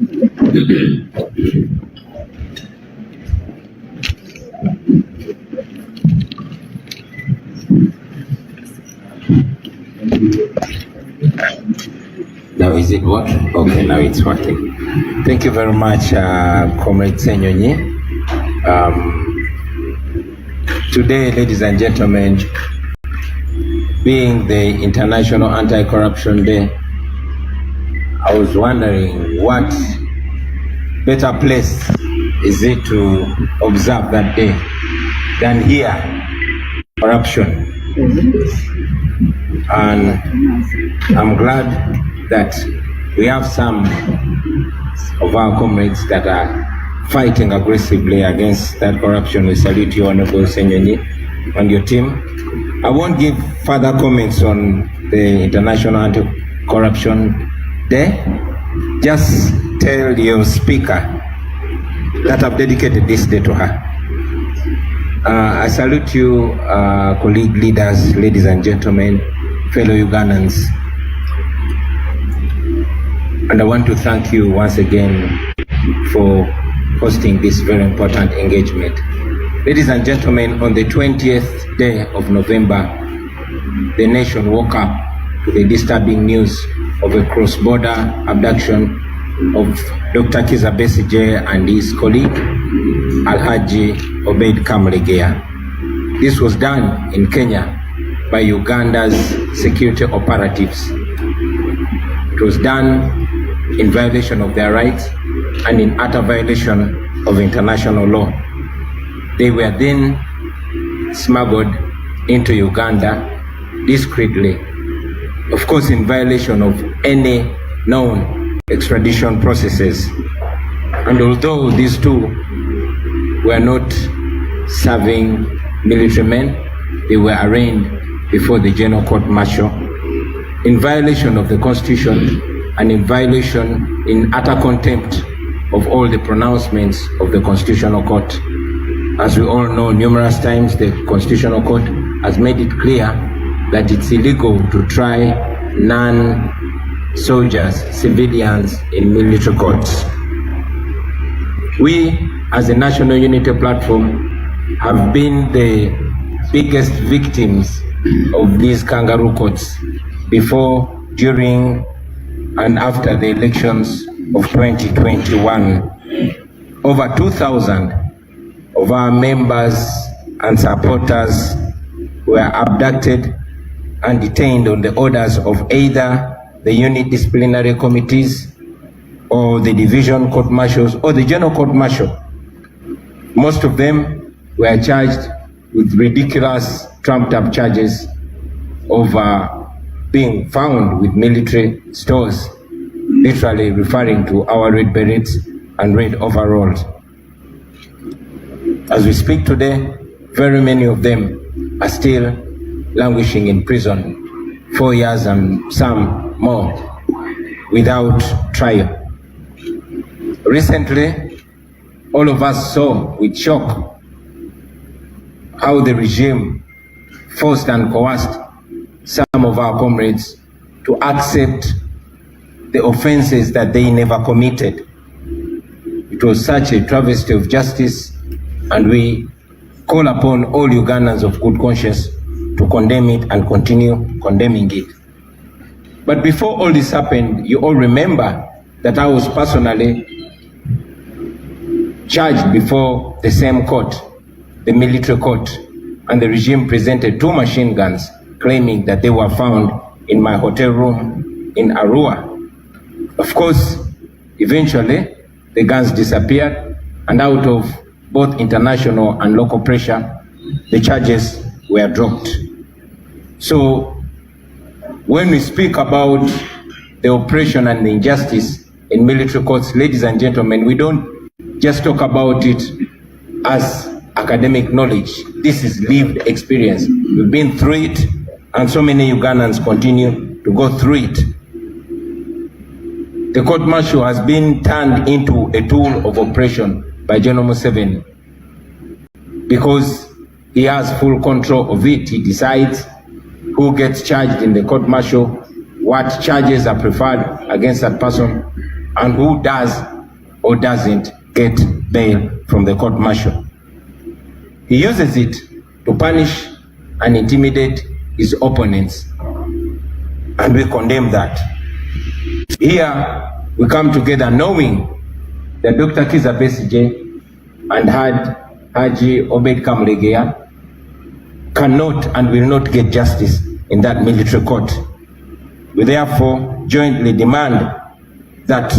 Now is it working? Okay, now it's working. Thank you very much, Comrade Senyonyi. Today, ladies and gentlemen, being the International Anti-Corruption Day, I was wondering what better place is it to observe that day than here, corruption. And I'm glad that we have some of our comrades that are fighting aggressively against that corruption. We salute you, Honorable Senyonyi, and your team. I won't give further comments on the International Anti-Corruption Day. Just tell your speaker that I've dedicated this day to her. I salute you, colleague leaders, ladies and gentlemen, fellow Ugandans. And I want to thank you once again for hosting this very important engagement. Ladies and gentlemen, on the 20th day of November, the nation woke up to the disturbing news of a cross-border abduction of Dr. Kizza Besigye and his colleague, Alhaji Obeid Kamulegeya. This was done in Kenya by Uganda's security operatives. It was done in violation of their rights and in utter violation of international law. They were then smuggled into Uganda discreetly, of course in violation of any known extradition processes. And although these two were not serving military men, they were arraigned before the General Court Martial in violation of the Constitution and in violation, in utter contempt of all the pronouncements of the Constitutional Court. As we all know, numerous times the Constitutional Court has made it clear that it's illegal to try non-soldiers, civilians in military courts. We, as a National Unity Platform, have been the biggest victims of these kangaroo courts before, during, and after the elections of 2021. Over 2,000 of our members and supporters were abducted and detained on the orders of either the unit disciplinary committees or the division court martials or the general court martial. Most of them were charged with ridiculous trumped-up charges of being found with military stores, literally referring to our red berets and red overalls. As we speak today, very many of them are still languishing in prison, 4 years and some more, without trial. Recently, all of us saw with shock how the regime forced and coerced some of our comrades to accept the offenses that they never committed. It was such a travesty of justice, and we call upon all Ugandans of good conscience to condemn it and continue condemning it. But before all this happened, you all remember that I was personally charged before the same court, the military court, and the regime presented 2 machine guns claiming that they were found in my hotel room in Arua. Of course, eventually the guns disappeared, and out of both international and local pressure, the charges were dropped. So when we speak about the oppression and the injustice in military courts, ladies and gentlemen, we don't just talk about it as academic knowledge. This is lived experience. We've been through it, and so many Ugandans continue to go through it. The court martial has been turned into a tool of oppression by General Museveni because he has full control of it. He decides who gets charged in the court martial, what charges are preferred against that person, and who does or doesn't get bail from the court martial. He uses it to punish and intimidate his opponents, and we condemn that. Here we come together knowing that Dr. Kizza Besigye and Haji Obed Kamulegea cannot and will not get justice in that military court. We therefore jointly demand that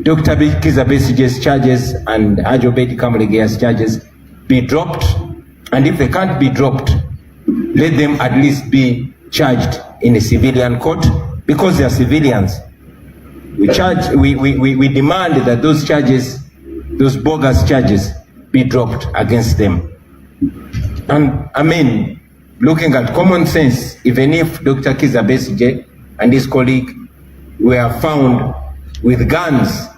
Dr. Kizza Besigye's charges and Haji Obed Kamulegea's charges be dropped, and if they can't be dropped, let them at least be charged in a civilian court, because they are civilians. We demand that those charges, those bogus charges, be dropped against them. And I mean, looking at common sense, even if Dr. Kizza Besigye and his colleague were found with guns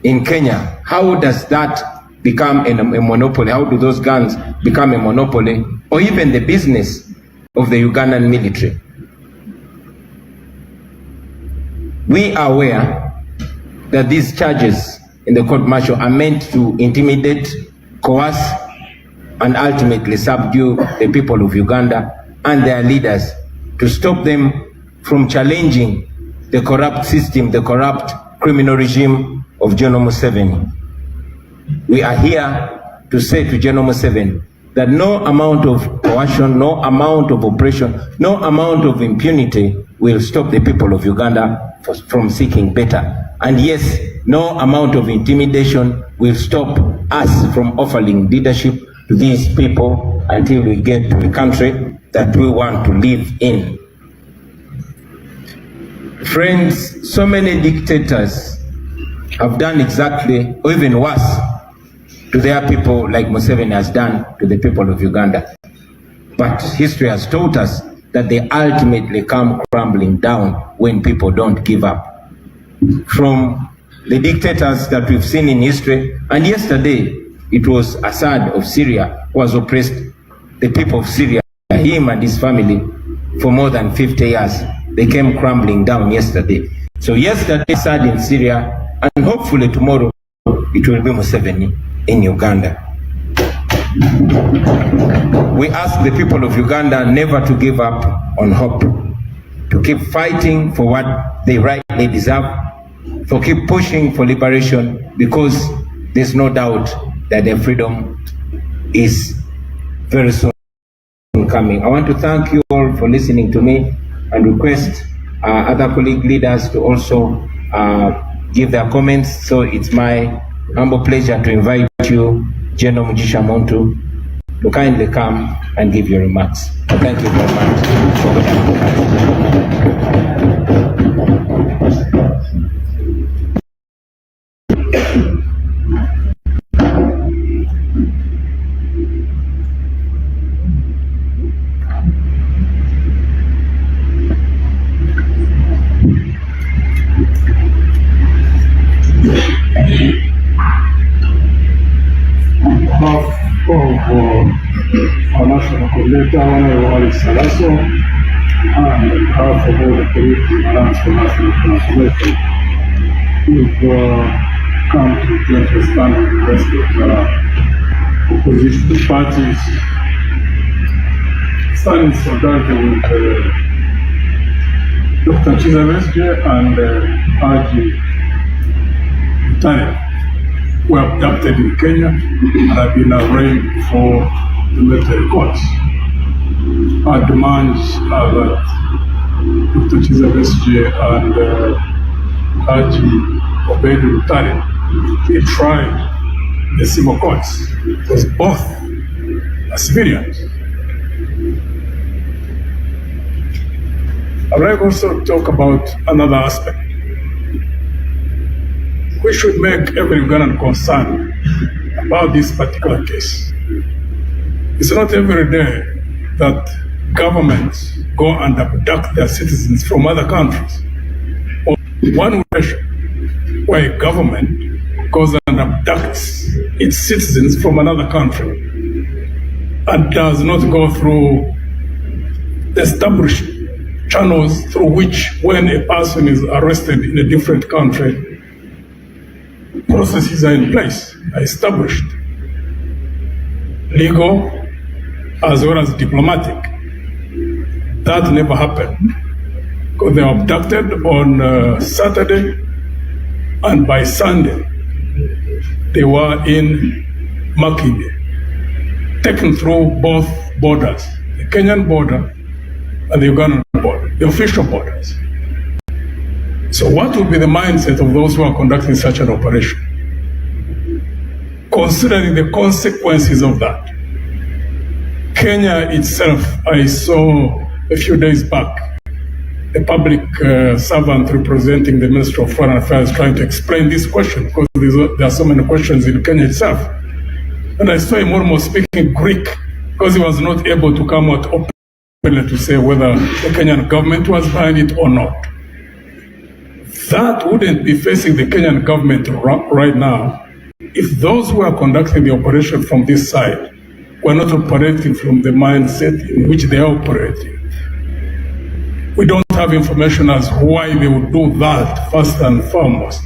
in Kenya, how does that become a monopoly? How do those guns become a monopoly or even the business of the Ugandan military? We are aware that these charges in the court martial are meant to intimidate, coerce, and ultimately subdue the people of Uganda and their leaders, to stop them from challenging the corrupt system, the corrupt criminal regime of General Museveni. We are here to say to General Museveni that no amount of coercion, no amount of oppression, no amount of impunity will stop the people of Uganda from seeking better. And yes, no amount of intimidation will stop us from offering leadership to these people until we get to the country that we want to live in. Friends, so many dictators have done exactly, or even worse, to their people like Museveni has done to the people of Uganda. But history has taught us that they ultimately come crumbling down when people don't give up. From the dictators that we've seen in history, and yesterday it was Assad of Syria who has oppressed the people of Syria, him and his family, for more than 50 years. They came crumbling down yesterday. So yesterday Assad in Syria, and hopefully tomorrow it will be Museveni in Uganda. We ask the people of Uganda never to give up on hope, to keep fighting for what they rightly deserve, for keep pushing for liberation, because there's no doubt that their freedom is very soon coming. I want to thank you all for listening to me and request other colleague leaders to also give their comments. So it's my humble pleasure to invite you, General Mugisha Muntu, to kindly come and give your remarks. Thank you very much for our national coordinator, Honorable Alex Salaso, and on behalf of all the colleagues in Alliance for National Transformation, we've come to jointly stand with the rest of the opposition parties, stand in solidarity with Dr. Kizza Besigye and Haji Obed, who were abducted in Kenya and have been arraigned before the military courts. Our demands are that Dr. Kizza Besigye and Haji Obed be tried in the civil courts, because both are civilians. I would like also to talk about another aspect. We should make every Ugandan concerned about this particular case. It's not every day that governments go and abduct their citizens from other countries. Or one nation where a government goes and abducts its citizens from another country and does not go through the established channels through which, when a person is arrested in a different country, processes are in place, are established, legal as well as diplomatic. That never happened, because they were abducted on Saturday, and by Sunday, they were in Makinde, taken through both borders, the Kenyan border and the Ugandan border, the official borders. So what would be the mindset of those who are conducting such an operation, considering the consequences of that? Kenya itself, I saw a few days back a public servant representing the Ministry of Foreign Affairs trying to explain this question, because there are so many questions in Kenya itself. And I saw him almost speaking Greek, because he was not able to come out openly to say whether the Kenyan government was behind it or not. That wouldn't be facing the Kenyan government right now if those who are conducting the operation from this side were not operating from the mindset in which they are operating. We don't have information as why they would do that first and foremost,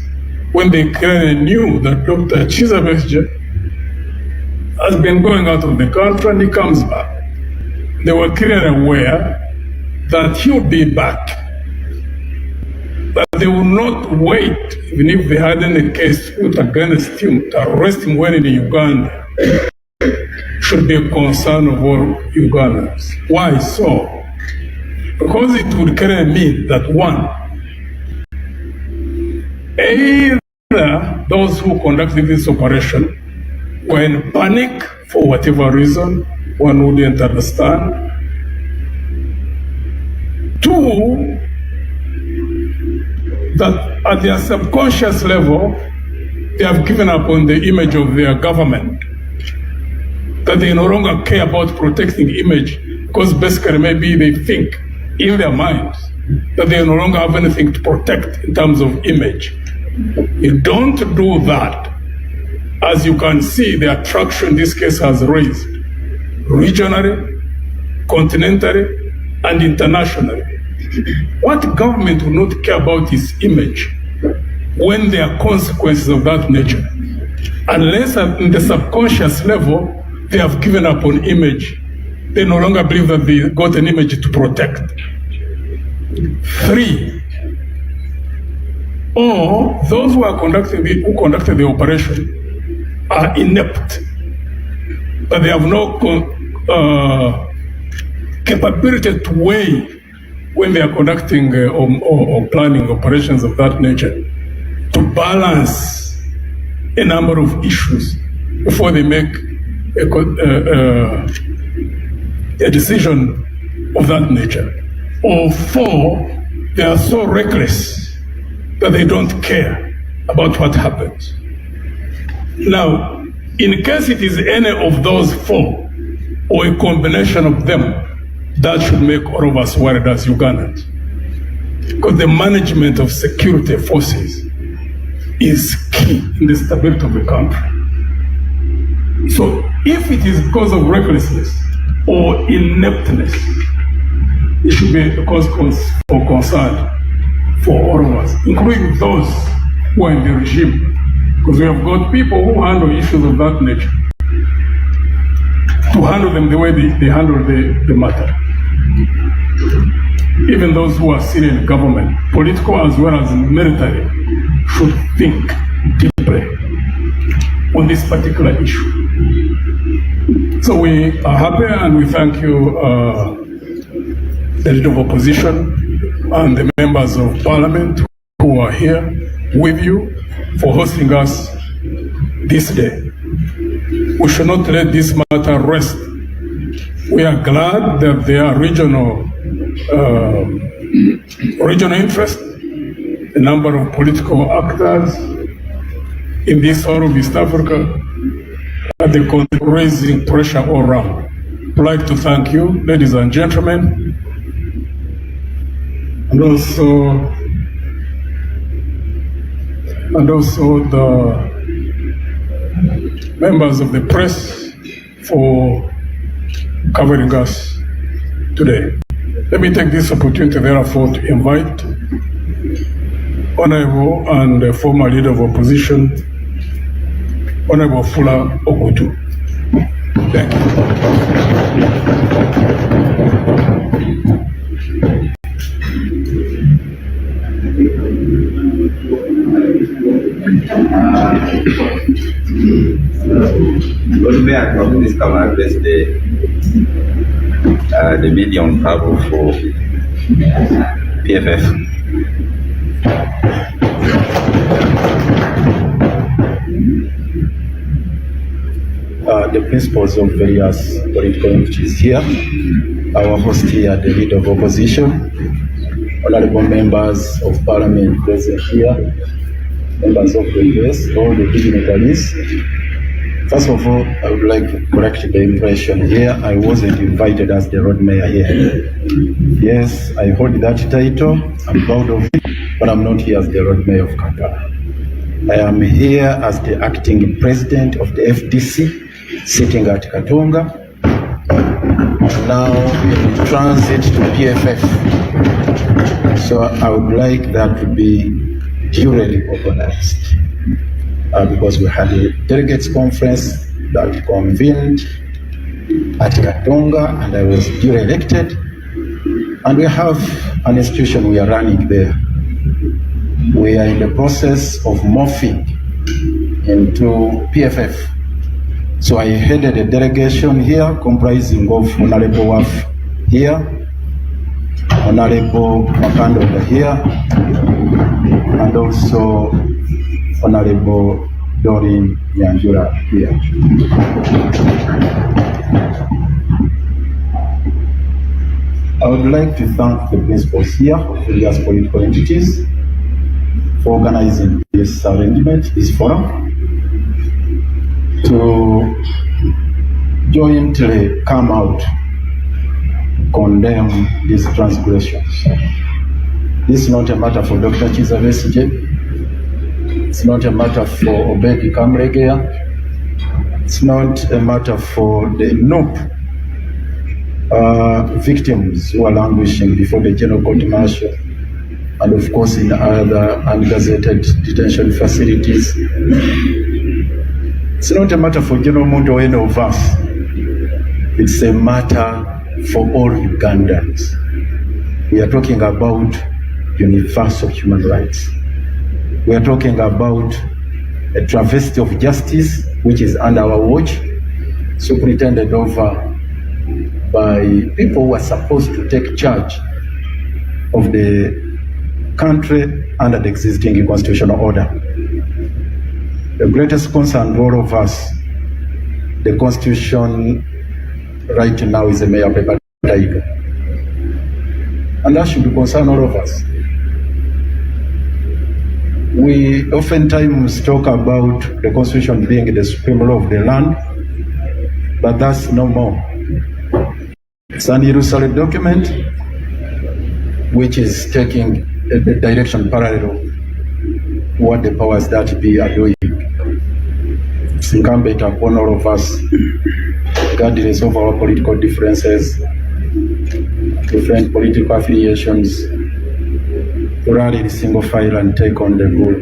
when they clearly knew that Dr. Chizabesje has been going out of the country and he comes back. They were clearly aware that he would be back, but they would not wait, even if they had any case put against him, to arrest him when in Uganda. Should be a concern of all Ugandans. Why so? Because it would clearly mean that, one, either those who conducted this operation were in panic for whatever reason one wouldn't understand. Two, that at their subconscious level, they have given up on the image of their government, that they no longer care about protecting image, because basically maybe they think in their minds that they no longer have anything to protect in terms of image. You don't do that. As you can see, the attraction this case has raised, regionally, continentally, and internationally. What government will not care about its image when there are consequences of that nature? Unless in the subconscious level, they have given up on image. They no longer believe that they got an image to protect. Three, or those who conducted the operation are inept, but they have no capability to weigh when they are conducting or planning operations of that nature, to balance a number of issues before they make a decision of that nature. Or four, they are so reckless that they don't care about what happens. Now, in case it is any of those four, or a combination of them, that should make all of us worried as Ugandans. Because the management of security forces is key in the stability of the country. So if it is because of recklessness or ineptness, it should be a cause for concern for all of us, including those who are in the regime. Because we have got people who handle issues of that nature, to handle them the way they handle the matter. Even those who are senior in government, political as well as military, should think deeply on this particular issue. So we are happy and we thank you, the leader of opposition and the members of parliament who are here with you for hosting us this day. We should not let this matter rest. We are glad that there are regional interest, a number of political actors in this whole of East Africa, and they're raising pressure all around. I'd like to thank you, ladies and gentlemen, and also the members of the press for covering us today. Let me take this opportunity, therefore, to invite Honorable and former leader of opposition, Honorable Fula Okutu. Thank May I please come and address the media on travel for PFF. The principals of various political entities here, our host here, the leader of opposition, honorable members of parliament present here, members of the US, all the dignitaries. First of all, I would like to correct the impression here. I wasn't invited as the road mayor here. Yes, I hold that title. I'm proud of it, but I'm not here as the road mayor of Kampala. I am here as the acting president of the FDC, sitting at Katonga, now in transit to PFF. So I would like that to be duly organized. Because we had a delegates conference that convened at Katonga and I was duly elected, and we have an institution we are running there. We are in the process of morphing into PFF. So I headed a delegation here comprising of Honorable Waf here, Honorable Makando here, and also Honorable Doreen Nyanjura here. I would like to thank the principals here of various political entities for organizing this arrangement, this forum, to jointly come out, condemn these transgressions. This is not a matter for Dr. Kizabesije. It's not a matter for Obedi Kamregea. It's not a matter for the NOP victims who are languishing before the General Court Martial, and of course in other ungazetted detention facilities. It's not a matter for General Muntu or any of us. It's a matter for all Ugandans. We are talking about universal human rights. We are talking about a travesty of justice which is under our watch, superintended over by people who are supposed to take charge of the country under the existing constitutional order. The greatest concern to all of us, the constitution right now is a mere paper tiger. And that should concern all of us. We oftentimes talk about the constitution being the supreme law of the land, but that's no more. It's an illusory document which is taking the direction parallel to what the powers that be are doing. It's incumbent upon all of us, regardless of our political differences, different political affiliations, to rally in single file and take on the bull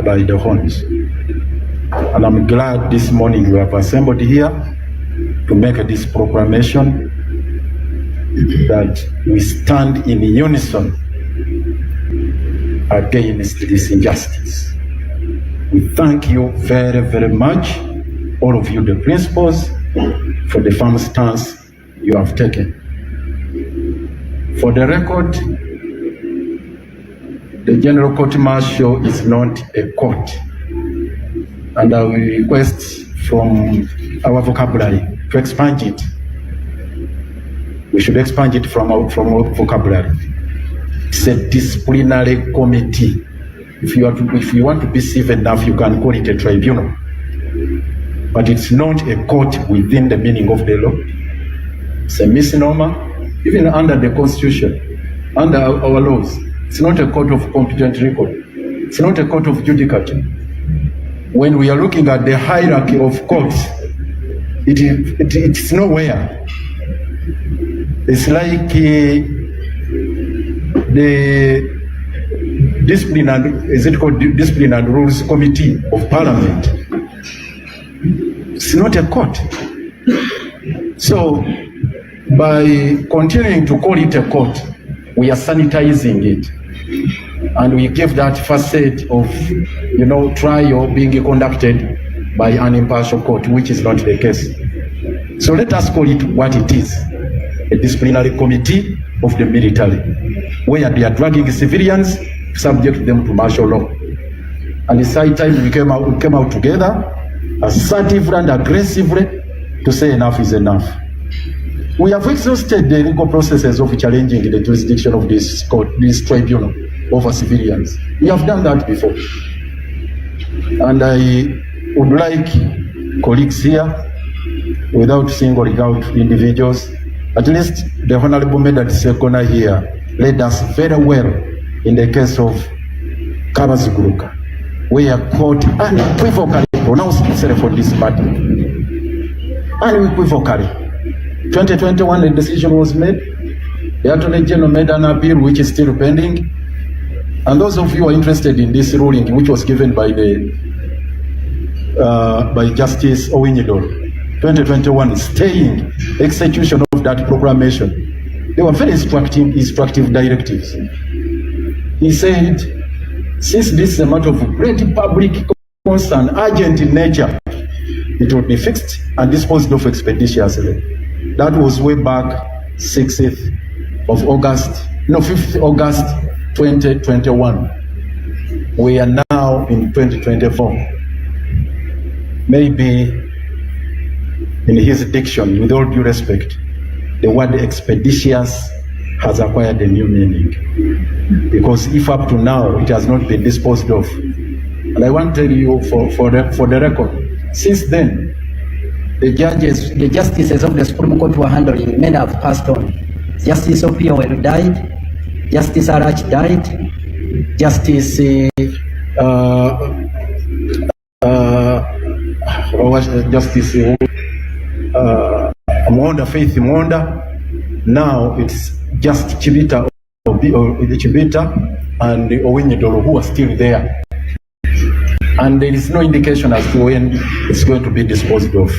by the horns. And I'm glad this morning we have assembled here to make this proclamation that we stand in unison against this injustice. We thank you very, very much, all of you, the principals, for the firm stance you have taken. For the record, the General Court Martial is not a court, and I will request from our vocabulary to expand it. We should expand it from our vocabulary. It's a disciplinary committee. If you want to be civil enough, you can call it a tribunal. But it's not a court within the meaning of the law. It's a misnomer, even under the Constitution, under our laws. It's not a court of competent record. It's not a court of judicature. When we are looking at the hierarchy of courts, it's nowhere. It's like the Discipline and, is it called Discipline and Rules Committee of Parliament? It's not a court. So by continuing to call it a court, we are sanitizing it. And we give that facade of, trial being conducted by an impartial court, which is not the case. So let us call it what it is, a disciplinary committee of the military, where they are dragging civilians, subject them to martial law. And it's high time we came out together, assertively and aggressively, to say enough is enough. We have exhausted the legal processes of challenging the jurisdiction of this court, this tribunal over civilians. We have done that before. And I would like colleagues here, without singling out individuals, at least the Honorable Medard Sekona here led us very well in the case of Kabaziguruka, where court unequivocally pronounced itself on this matter. Unequivocally. 2021, a decision was made. The Attorney General made an appeal, which is still pending. And those of you who are interested in this ruling, which was given by Justice Owinyidoro, 2021, staying execution of that proclamation. They were very instructive directives. He said, since this is a matter of great public concern, urgent in nature, it will be fixed and disposed of expeditiously. That was way back 5th August 2021. We are now in 2024. Maybe in his diction, with all due respect, the word expeditious has acquired a new meaning. Because if up to now it has not been disposed of, and I want to tell you for the record, since then, the justices of the Supreme Court were handling, many have passed on. Justice Opiowelu died, Justice Arach died, Justice Mwonda, Faith Mwonda. Now it's just Chibita and Owinyidoro who are still there. And there is no indication as to when it's going to be disposed of.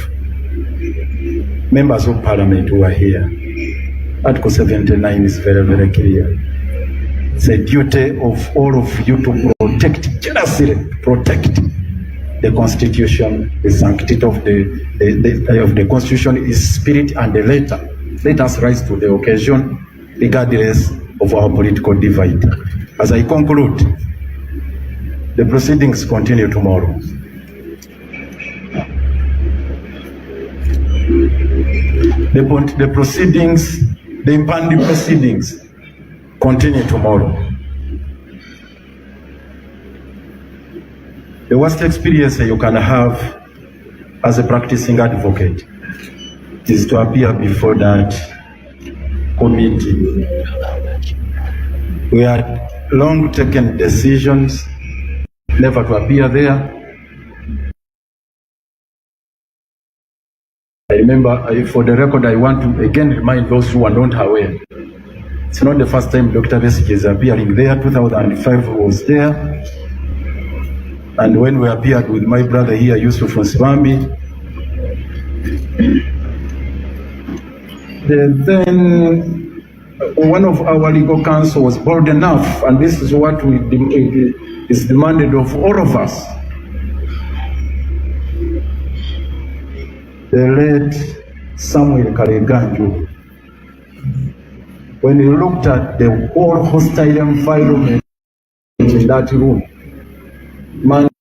Members of Parliament who are here, Article 79 is very, very clear. It's a duty of all of you to protect, jealously protect the Constitution, the sanctity of the Constitution, its spirit and the letter. Let us rise to the occasion, regardless of our political divide. As I conclude, the proceedings continue tomorrow. The proceedings, the impending proceedings, continue tomorrow. The worst experience you can have as a practicing advocate is to appear before that committee. We had long taken decisions never to appear there. I remember, for the record, I want to again remind those who are not aware. It's not the first time Dr. Besigye is appearing there. 2005 was there. And when we appeared with my brother here, Yusuf Nsibambi, then one of our legal counsel was bold enough, and this is what is demanded of all of us. The late Samuel Kareganju, when he looked at the whole hostile environment in that room, managed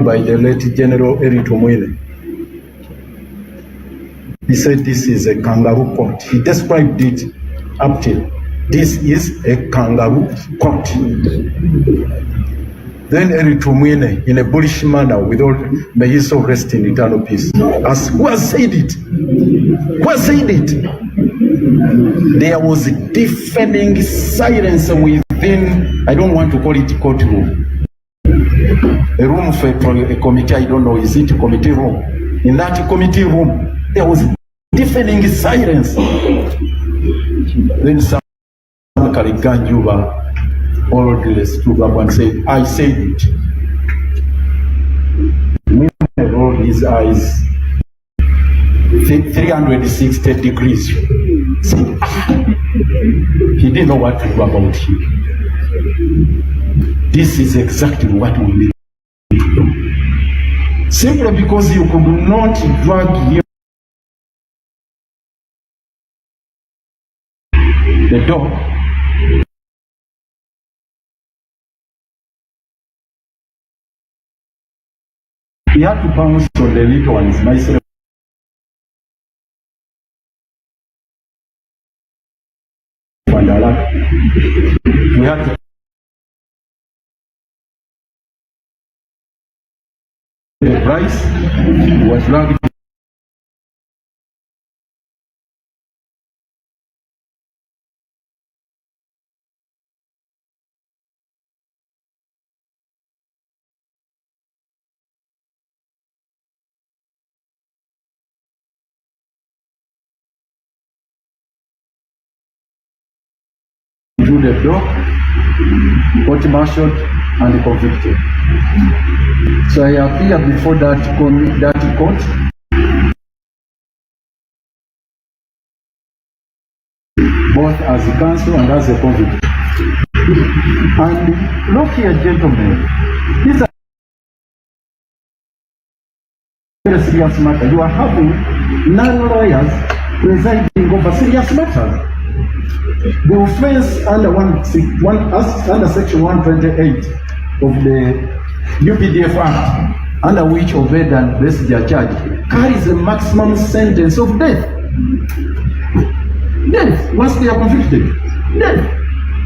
by the late General Eritumwile, he said this is a kangaroo court. He described it up till, this is a kangaroo court. Then Eritumwile, in a bullish manner, with all, may his soul rest in eternal peace, as who has said it? Who has said it? There was a deafening silence within, I don't want to call it courtroom, a room for a committee, I don't know, is it a committee room? In that committee room, there was deafening silence. Then Kaliganjuba boldly stood up and said, I said it. Women rolled his eyes 360 degrees. See, he didn't know what to do about him. This is exactly what we need to do. Simply because you could not drag him the dog. He had to pounce on the little ones, myself. We had to the price was dragged. To the door, court-martialed and convicted. So I appear before that court both as a counsel and as a convict. And look here, gentlemen, these are very serious matters. You are having non-lawyers presiding over serious matters. The offense under section 128 of the UPDF Act, under which Obed and Blessed are charged, carries a maximum sentence of death. Death, once they are convicted. Death.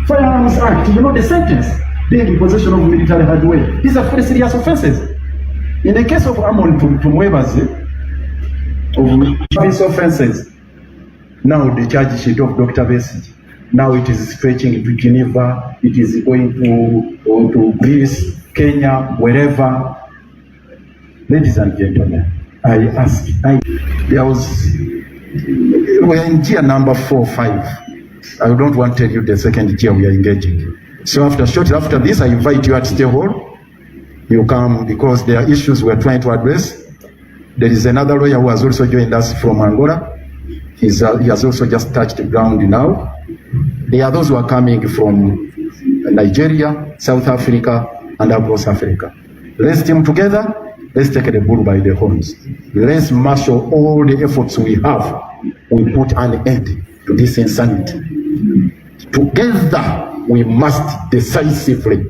Firearms Act, you know the sentence. Being in possession of military hardware. These are very serious offenses. In the case of Amon Tumwebaze, of these offenses, now the charge sheet of Dr. Bessie, now it is stretching to Geneva, it is going to Greece, Kenya, wherever. Ladies and gentlemen, we're in year number 4 or 5. I don't want to tell you the second year we are engaging. So shortly after this, I invite you at State Hall. You come because there are issues we are trying to address. There is another lawyer who has also joined us from Angola. He has also just touched the ground now. There are those who are coming from Nigeria, South Africa, and across Africa. Let's team together. Let's take the bull by the horns. Let's marshal all the efforts we have. We put an end to this insanity. Together, we must decisively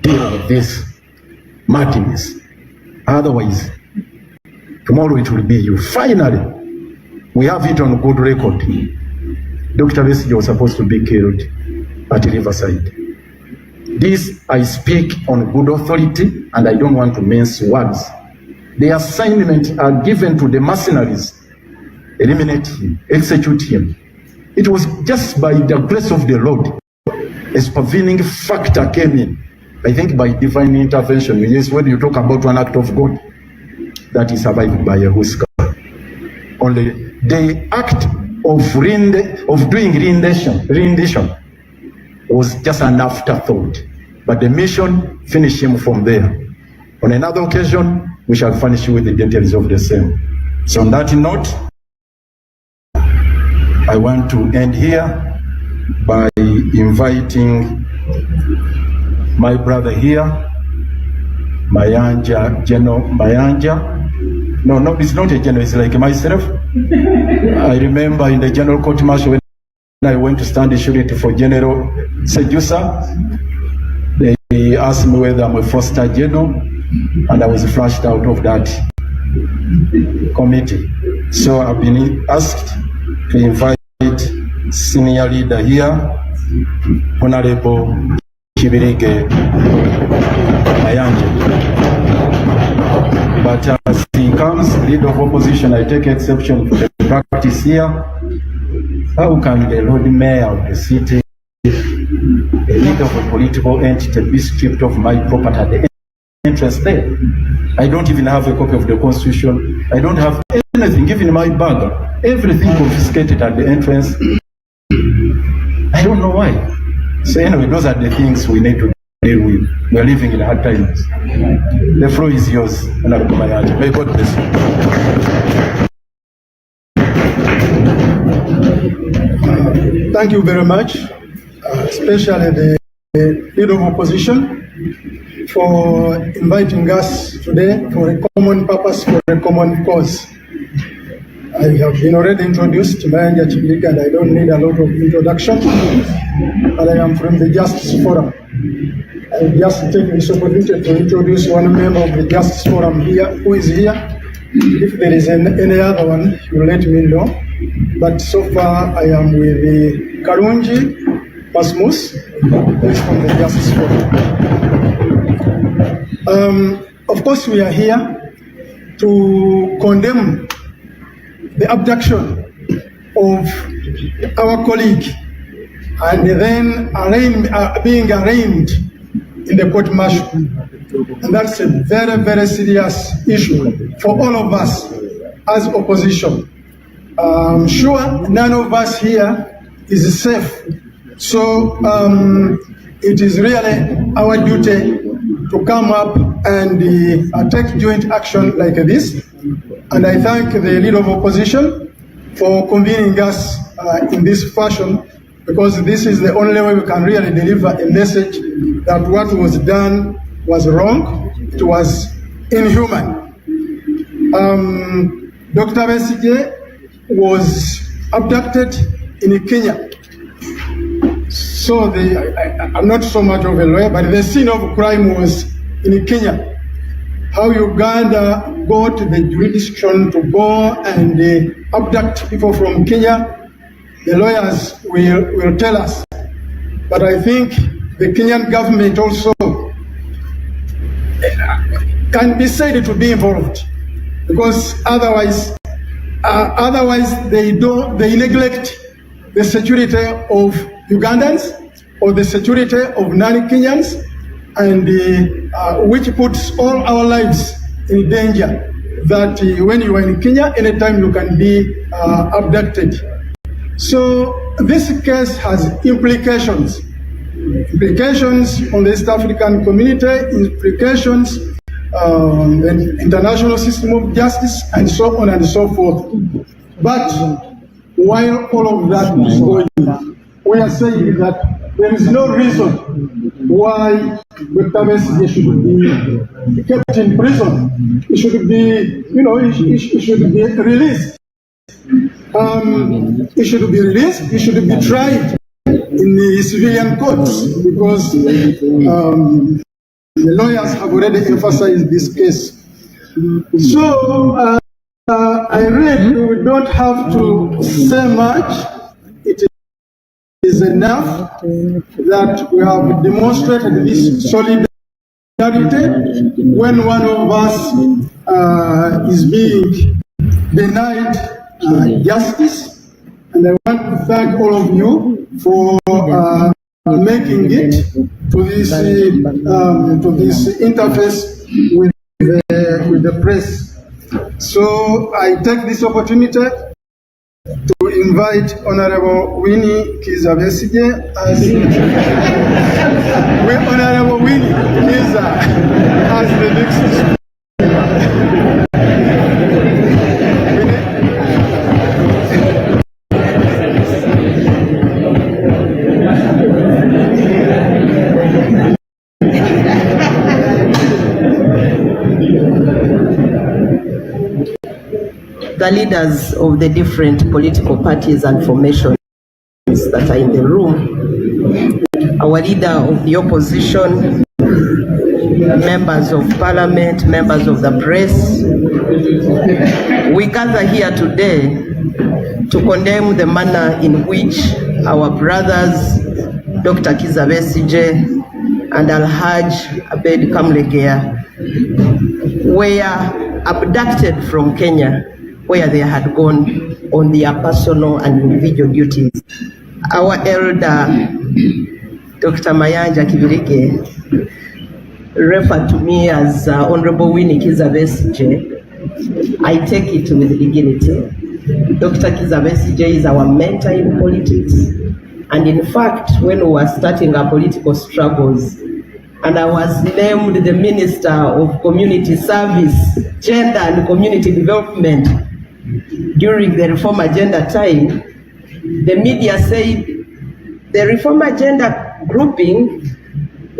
deal with this madness. Otherwise, tomorrow it will be you. Finally, we have it on good record. Dr. Bessie was supposed to be killed at Riverside. This I speak on good authority, and I don't want to mince words. The assignment are given to the mercenaries. Eliminate him, execute him. It was just by the grace of the Lord. A supervening factor came in. I think by divine intervention. Yes, when you talk about an act of God, that is survived by a whisker. Only the act of doing rendition was just an afterthought. But the mission finished him from there. On another occasion, we shall furnish you with the details of the same. So on that note, I want to end here by inviting my brother here, Mayanja, General Mayanja. No, it's not a general, it's like myself. I remember in the general court martial when I went to stand the surety for General Sejusa, they asked me whether I'm a four-star general, and I was flushed out of that committee. So I've been asked to invite senior leader here, Honorable Kibirige Mayanja. But as he comes, leader of opposition, I take exception to the practice here. How can the Lord Mayor of the city, a leader of a political entity, be stripped of my property at the entrance there? I don't even have a copy of the Constitution. I don't have anything, even my bag. Everything confiscated at the entrance. I don't know why. So anyway, those are the things we need to deal with. We are living in hard times. The floor is yours. May God bless you. Thank you very much, especially the leader of opposition, for inviting us today for a common purpose, for a common cause. I have been already introduced, Mayanja Chibirika, and I don't need a lot of introduction, but I am from the Justice Forum. I'll just take this opportunity to introduce one member of the Justice Forum here, who is here. If there is any other one, you let me know. But so far, I am with the Karunji Pasmus, who is from the Justice Forum. Of course, we are here to condemn the abduction of our colleague and then being arraigned in the court martial. And that's a very, very serious issue for all of us as opposition. I'm sure none of us here is safe. So it is really our duty to come up and take joint action like this. And I thank the leader of opposition for convening us in this fashion, because this is the only way we can really deliver a message that what was done was wrong, it was inhuman. Dr. Besigye was abducted in Kenya. So I'm not so much of a lawyer, but the scene of crime was in Kenya. How Uganda got the jurisdiction to go and abduct people from Kenya, the lawyers will tell us. But I think the Kenyan government also can be said to be involved, because otherwise they neglect the security of Ugandans or the security of non-Kenyans, and which puts all our lives in danger. That when you are in Kenya, anytime you can be abducted. So this case has implications on the East African community, implications on the international system of justice, and so on and so forth. But while all of that is going on, we are saying that there is no reason why Dr. Besigye should be kept in prison. He should be, he should be released. He should be released. He should be tried in the civilian courts, because the lawyers have already emphasized this case. So I really don't have to say much. It is enough that we have demonstrated this solidarity when one of us is being denied justice. And I want to thank all of you for making it to this interface with the press. So I take this opportunity to invite Honorable Winnie Kiza Besigye as Honorable Winnie Kiza as the next speaker. The leaders of the different political parties and formations that are in the room, our leader of the opposition, members of parliament, members of the press, we gather here today to condemn the manner in which our brothers, Dr. Kiza Besigye and Alhaj Abed Kamlegea, were abducted from Kenya, where they had gone on their personal and individual duties. Our elder, Dr. Mayanja Kibirige, referred to me as Honorable Winnie Kiza Besigye. I take it with dignity. Dr. Kiza Besigye is our mentor in politics. And in fact, when we were starting our political struggles, and I was named the Minister of Community Service, Gender and Community Development during the Reform Agenda time, the media said the Reform Agenda grouping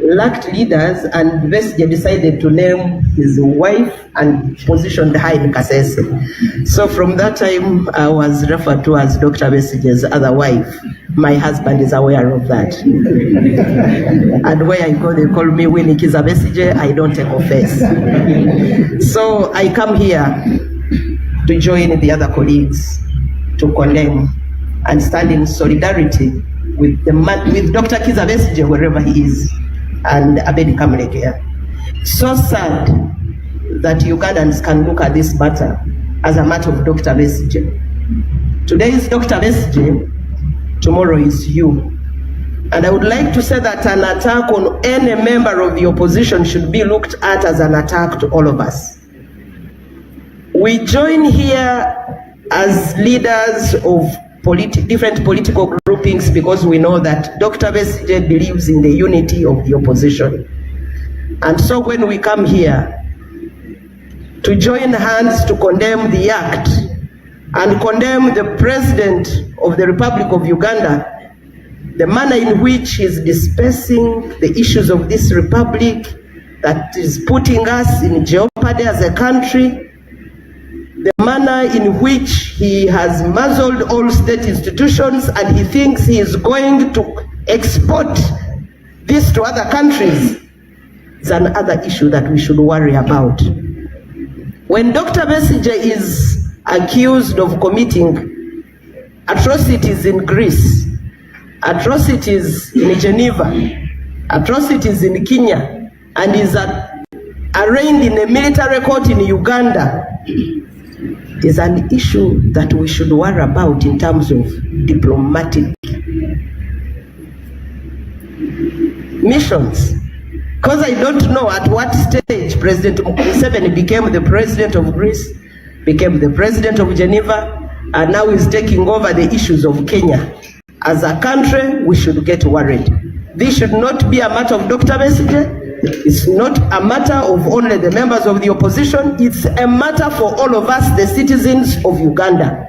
lacked leaders, and Besigye decided to name his wife and positioned her in Kasese. So from that time, I was referred to as Dr. Besigye's other wife. My husband is aware of that. And where I go, they call me Winnie Kiza Besigye. I don't take offense. So I come here to join the other colleagues to condemn and stand in solidarity with with Dr. Kiza Besigye wherever he is, and Abedi Kamuleke. So sad that Ugandans can look at this matter as a matter of Dr. Besigye. Today is Dr. Besigye, tomorrow is you. And I would like to say that an attack on any member of the opposition should be looked at as an attack to all of us. We join here as leaders of different political groupings because we know that Dr. Besigye believes in the unity of the opposition. And so when we come here to join hands to condemn the act and condemn the President of the Republic of Uganda, the manner in which he's dispersing the issues of this republic, that is putting us in jeopardy as a country, the manner in which he has muzzled all state institutions and he thinks he is going to export this to other countries, is another issue that we should worry about. When Dr. Besigye is accused of committing atrocities in Greece, atrocities in Geneva, atrocities in Kenya, and is arraigned in a military court in Uganda, is an issue that we should worry about in terms of diplomatic missions. Because I don't know at what stage President Museveni became the president of Greece, became the president of Geneva, and now is taking over the issues of Kenya. As a country, we should get worried. This should not be a matter of Dr. Besigye. It's not a matter of only the members of the opposition. It's a matter for all of us, the citizens of Uganda.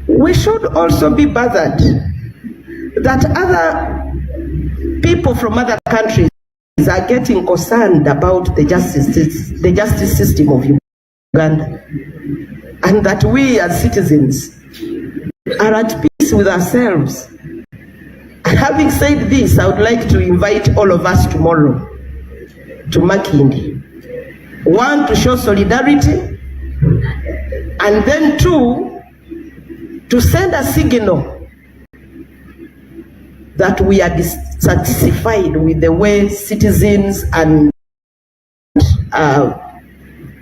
We should also be bothered that other people from other countries are getting concerned about the justice system of Uganda, and that we as citizens are at peace with ourselves. And having said this, I would like to invite all of us tomorrow to Makindi. One, to show solidarity, and then two, to send a signal that we are dissatisfied with the way citizens and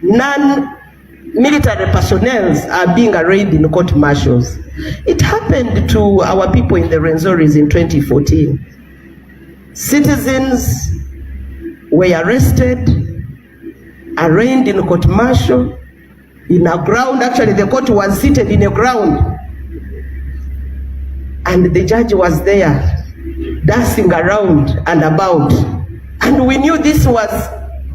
non-military personnel are being arraigned in court martials. It happened to our people in the Renzoris in 2014. Citizens were arrested, arraigned in court martial, in a ground. Actually, the court was seated in a ground, and the judge was there, dancing around and about. And we knew this was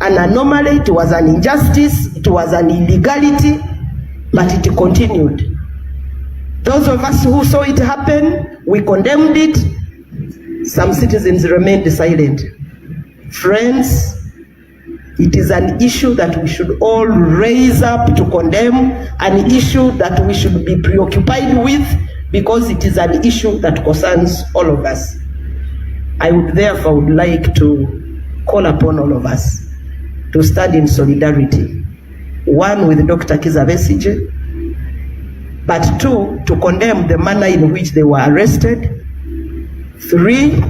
an anomaly, it was an injustice, it was an illegality, but it continued. Those of us who saw it happen, we condemned it. Some citizens remained silent. Friends, it is an issue that we should all raise up to condemn, an issue that we should be preoccupied with, because it is an issue that concerns all of us. I would therefore like to call upon all of us to stand in solidarity. One, with Dr. Kiza Besigye, but two, to condemn the manner in which they were arrested. Three,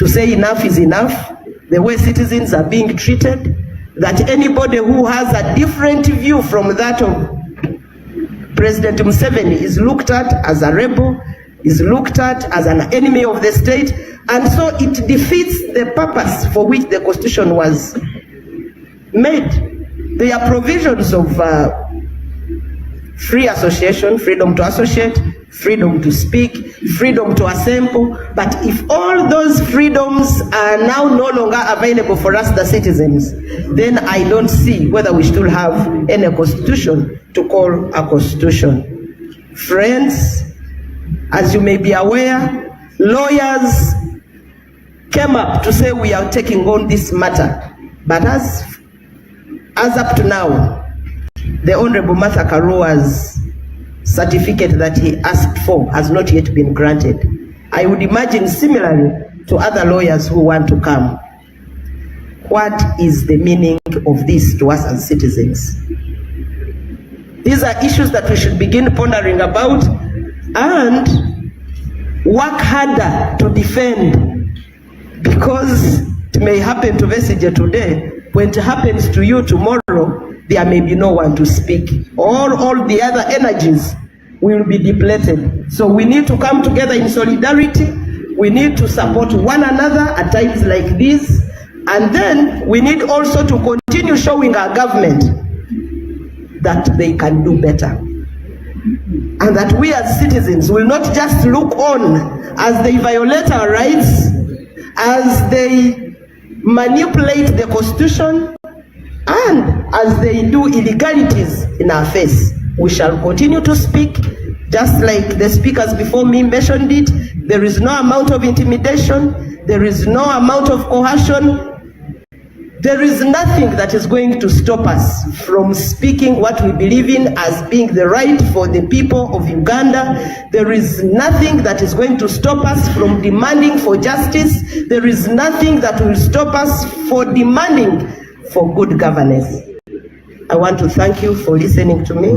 to say enough is enough, the way citizens are being treated, that anybody who has a different view from that of President Museveni is looked at as a rebel, is looked at as an enemy of the state, and so it defeats the purpose for which the Constitution was made. There are provisions of free association, freedom to associate, freedom to speak. freedom to assemble. But if all those freedoms are now no longer available for us, the citizens, then I don't see whether we still have any constitution to call a constitution. Friends, as you may be aware, lawyers came up to say we are taking on this matter. But as up to now, the Honorable Martha Karua's certificate that he asked for has not yet been granted. I would imagine similarly to other lawyers who want to come. What is the meaning of this to us as citizens? These are issues that we should begin pondering about and work harder to defend, because it may happen to Vesige today, when it happens to you tomorrow, there may be no one to speak, or all the other energies will be depleted. So we need to come together in solidarity. We need to support one another at times like this. And then we need also to continue showing our government that they can do better. And that we as citizens will not just look on as they violate our rights, as they manipulate the Constitution, and as they do illegalities in our face. We shall continue to speak, just like the speakers before me mentioned it. There is no amount of intimidation, there is no amount of coercion, there is nothing that is going to stop us from speaking what we believe in as being the right for the people of Uganda. There is nothing that is going to stop us from demanding for justice. There is nothing that will stop us for demanding for good governance. I want to thank you for listening to me,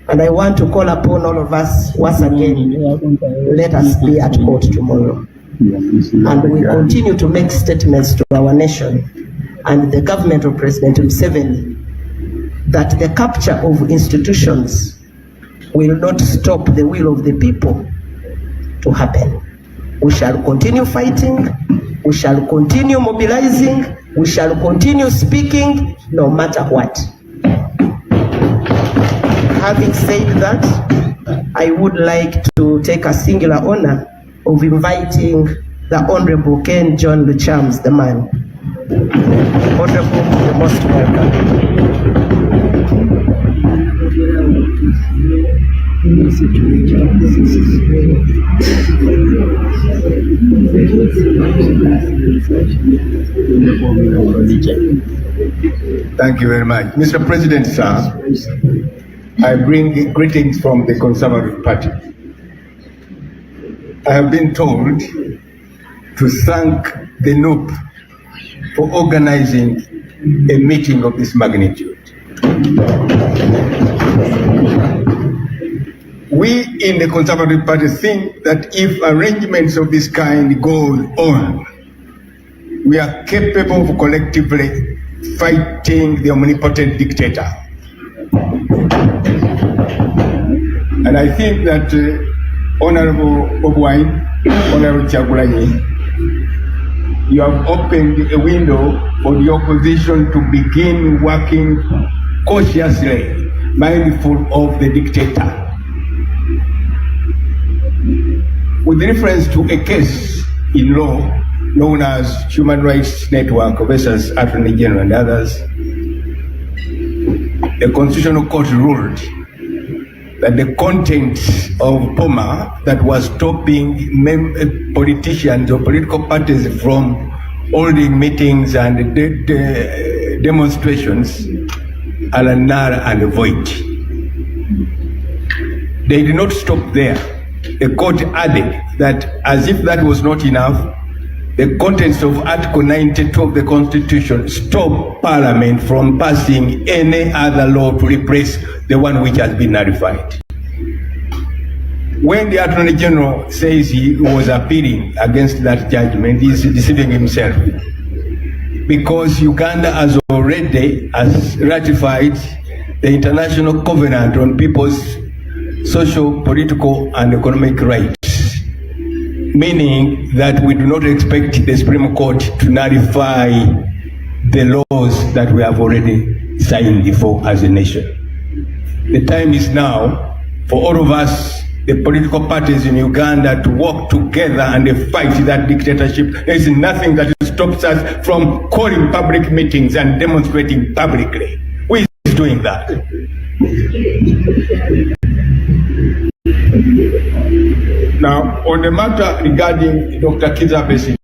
and I want to call upon all of us once again, let us be at court tomorrow. And we continue to make statements to our nation and the government of President Museveni that the capture of institutions will not stop the will of the people to happen. We shall continue fighting, we shall continue mobilizing, we shall continue speaking no matter what. Having said that, I would like to take a singular honor of inviting the Honorable Ken John Luchams, the man. Honorable, you're most welcome. Thank you very much. Mr. President, sir, I bring greetings from the Conservative Party. I have been told to thank the NUP for organizing a meeting of this magnitude. We in the Conservative Party think that if arrangements of this kind go on, we are capable of collectively fighting the omnipotent dictator. And I think that Honorable Bobi, Honorable Chagulanyi, you have opened a window for the opposition to begin working cautiously, mindful of the dictator. With reference to a case in law known as Human Rights Network versus Attorney General and others, the Constitutional Court ruled that the content of POMA that was stopping politicians or political parties from holding meetings and demonstrations are null and void. They did not stop there. The court added that as if that was not enough, the contents of Article 92 of the Constitution stop Parliament from passing any other law to replace the one which has been nullified. When the Attorney General says he was appealing against that judgment, he is deceiving himself, because Uganda has already ratified the International Covenant on People's Social, Political and Economic Rights, meaning that we do not expect the Supreme Court to nullify the laws that we have already signed for as a nation. The time is now for all of us the political parties in Uganda to work together and fight that dictatorship. There is nothing that stops us from calling public meetings and demonstrating publicly. Who is doing that? Now, on the matter regarding Dr. Kizza Besigye,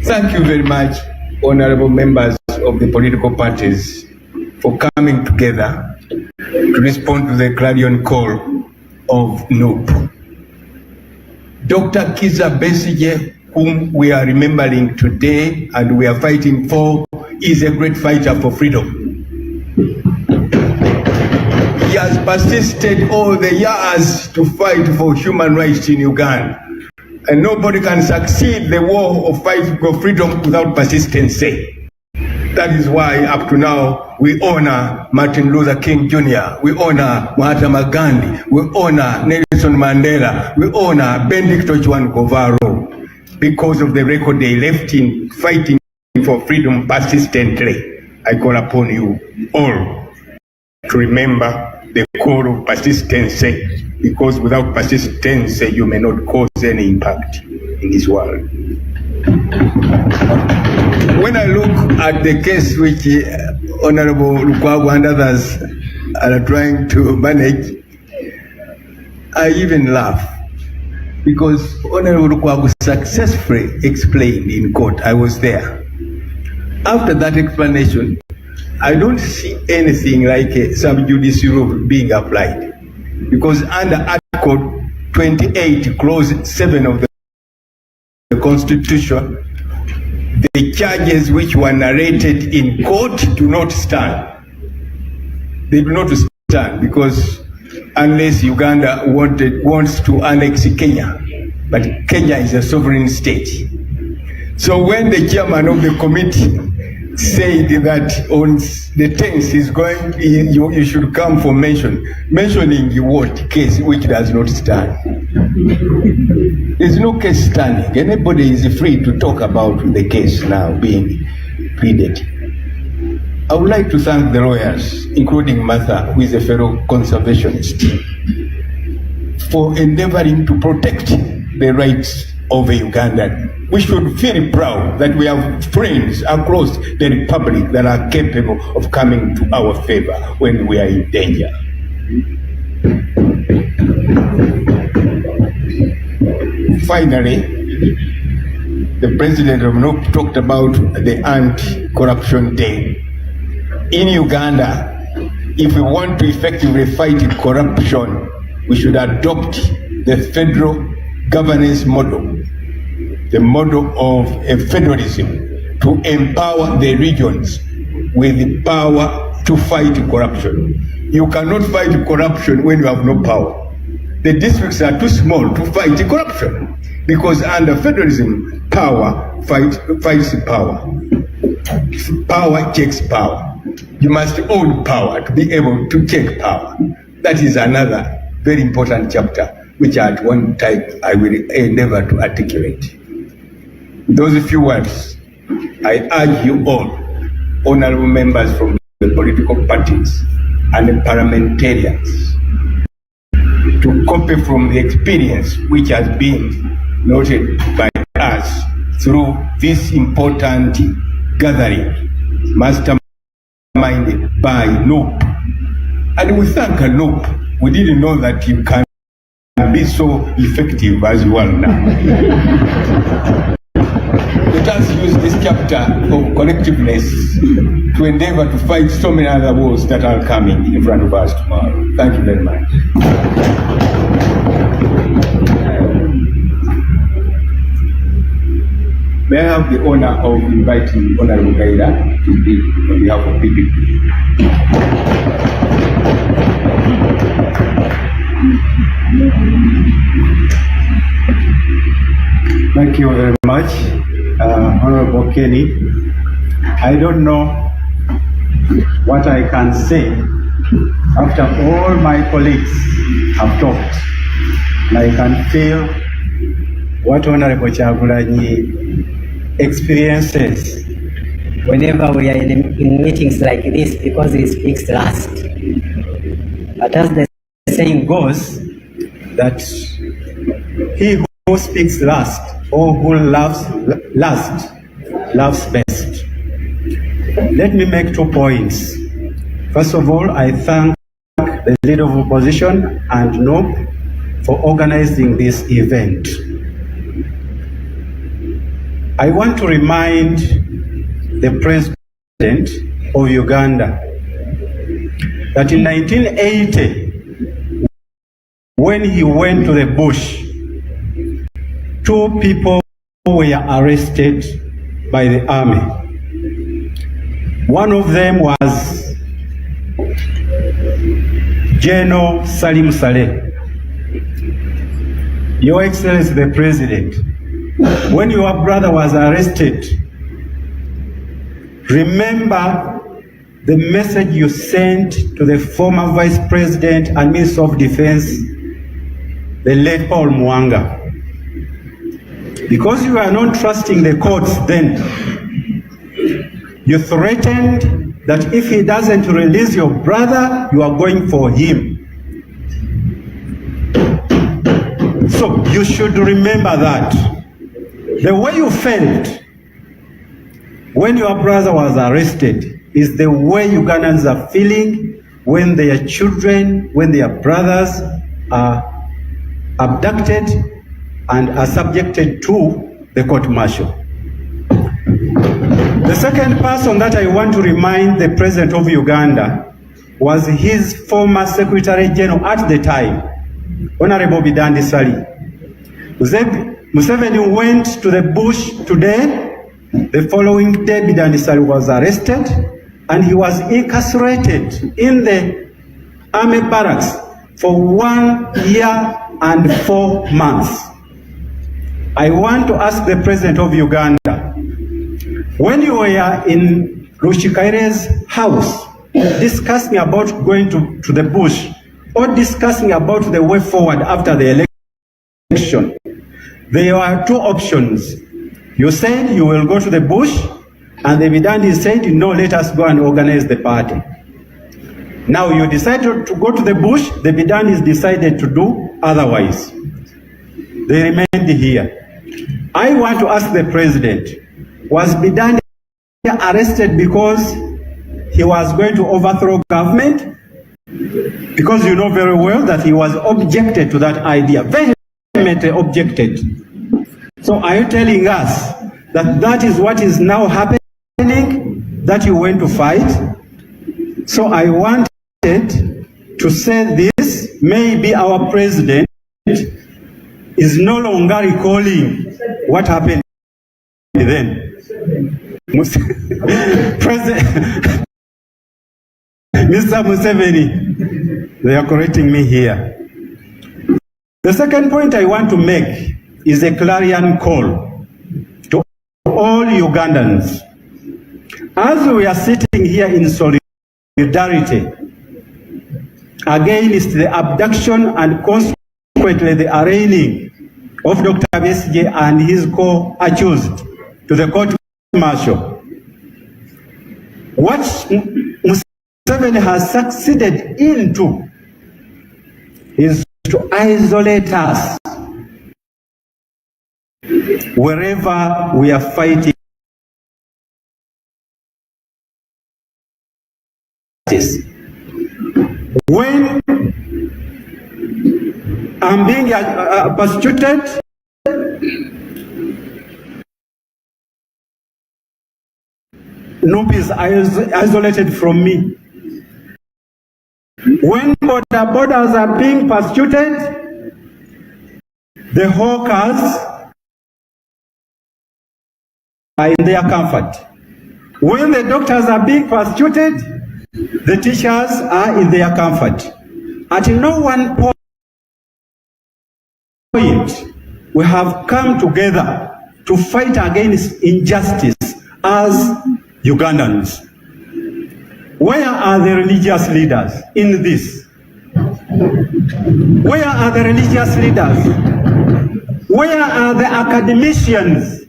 thank you very much, honorable members of the political parties, for coming together to respond to the clarion call of NUP. Dr. Kizza Besigye, whom we are remembering today and we are fighting for, is a great fighter for freedom. He has persisted all the years to fight for human rights in Uganda. And nobody can succeed the war of fighting for freedom without persistency. That is why up to now we honor Martin Luther King Jr., we honor Mahatma Gandhi, we honor Nelson Mandela, we honor Benedict Ojwang-Kovaro, because of the record they left in fighting for freedom persistently. I call upon you all to remember the call of persistency, because without persistency you may not cause any impact in this world. When I look at the case which Honorable Lukwago and others are trying to manage, I even laugh, because Honorable Lukwago successfully explained in court. I was there. After that explanation, I don't see anything like a sub judice rule being applied, because under Article 28, Clause 7 of the Constitution, the charges which were narrated in court do not stand. They do not stand, because unless Uganda wants to annex Kenya, but Kenya is a sovereign state. So when the chairman of the committee said that on the 10th is going, you should come for mentioning what case which does not stand. There's no case standing. Anybody is free to talk about the case now being pleaded. I would like to thank the lawyers, including Martha, who is a fellow conservationist, for endeavoring to protect the rights of a Ugandan. We should feel proud that we have friends across the republic that are capable of coming to our favor when we are in danger. Finally, the president of NUP talked about the anti-corruption day. In Uganda, if we want to effectively fight corruption, we should adopt the federal governance model, the model of a federalism, to empower the regions with the power to fight corruption. You cannot fight corruption when you have no power. The districts are too small to fight corruption, because under federalism, power fights power. Power checks power. You must own power to be able to check power. That is another very important chapter, which at one time I will endeavor to articulate. Those few words, I urge you all, honorable members from the political parties and the parliamentarians, to copy from the experience which has been noted by us through this important gathering, masterminded by NUP. And we thank NUP. We didn't know that you can be so effective as you are now. Let us use this chapter of collectiveness to endeavor to fight so many other wars that are coming in front of us tomorrow. Thank you very much. May I have the honor of inviting Honorable Gaida to speak on behalf of PPP. Thank you very much, Honorable Kenny. I don't know what I can say after all my colleagues have talked. And I can feel what Honorable Kyagulanyi experiences whenever we are in meetings like this, because he speaks last. But as the saying goes that he who speaks last or who loves last loves best. Let me make 2 points. First of all, I thank the leader of opposition and NOP for organizing this event. I want to remind the president of Uganda that in 1980, when he went to the bush, 2 people were arrested by the army. One of them was General Salim Saleh. Your Excellency the President, when your brother was arrested, remember the message you sent to the former Vice President and Minister of Defense, the late Paul Mwanga. Because you are not trusting the courts then, you threatened that if he doesn't release your brother, you are going for him. So you should remember that. The way you felt when your brother was arrested is the way Ugandans are feeling when their children, when their brothers are abducted and are subjected to the court-martial. The second person that I want to remind the President of Uganda was his former Secretary General at the time, Honorable Bidandi Sali. Museveni went to the bush today. The following day, Bidandi Sali was arrested and he was incarcerated in the army barracks for 1 year and 4 months. I want to ask the President of Uganda, when you were in Rushikaire's house discussing about going to the bush or discussing about the way forward after the election, there were 2 options. You said you will go to the bush, and the Bidandi said, no, let us go and organize the party. Now you decided to go to the bush, the Bidandis decided to do otherwise. They remained here. I want to ask the President, was Bidandi arrested because he was going to overthrow government? Because you know very well that he was objected to that idea, vehemently objected. So are you telling us that that is what is now happening, that you went to fight? So I wanted to say this, maybe our president is no longer recalling what happened then. President Mr. Museveni, they are correcting me here. The second point I want to make is a clarion call to all Ugandans. As we are sitting here in solidarity against the abduction and consequently the arraigning of Dr. Besigye and his co-accused to the court-martial, what Museveni has succeeded into is to isolate us wherever we are fighting this. When I'm being persecuted, Nope is isolated from me. When borders are being persecuted, the hawkers are in their comfort. When the doctors are being persecuted, the teachers are in their comfort. At no one point, we have come together to fight against injustice as Ugandans. Where are the religious leaders in this? Where are the religious leaders? Where are the academicians?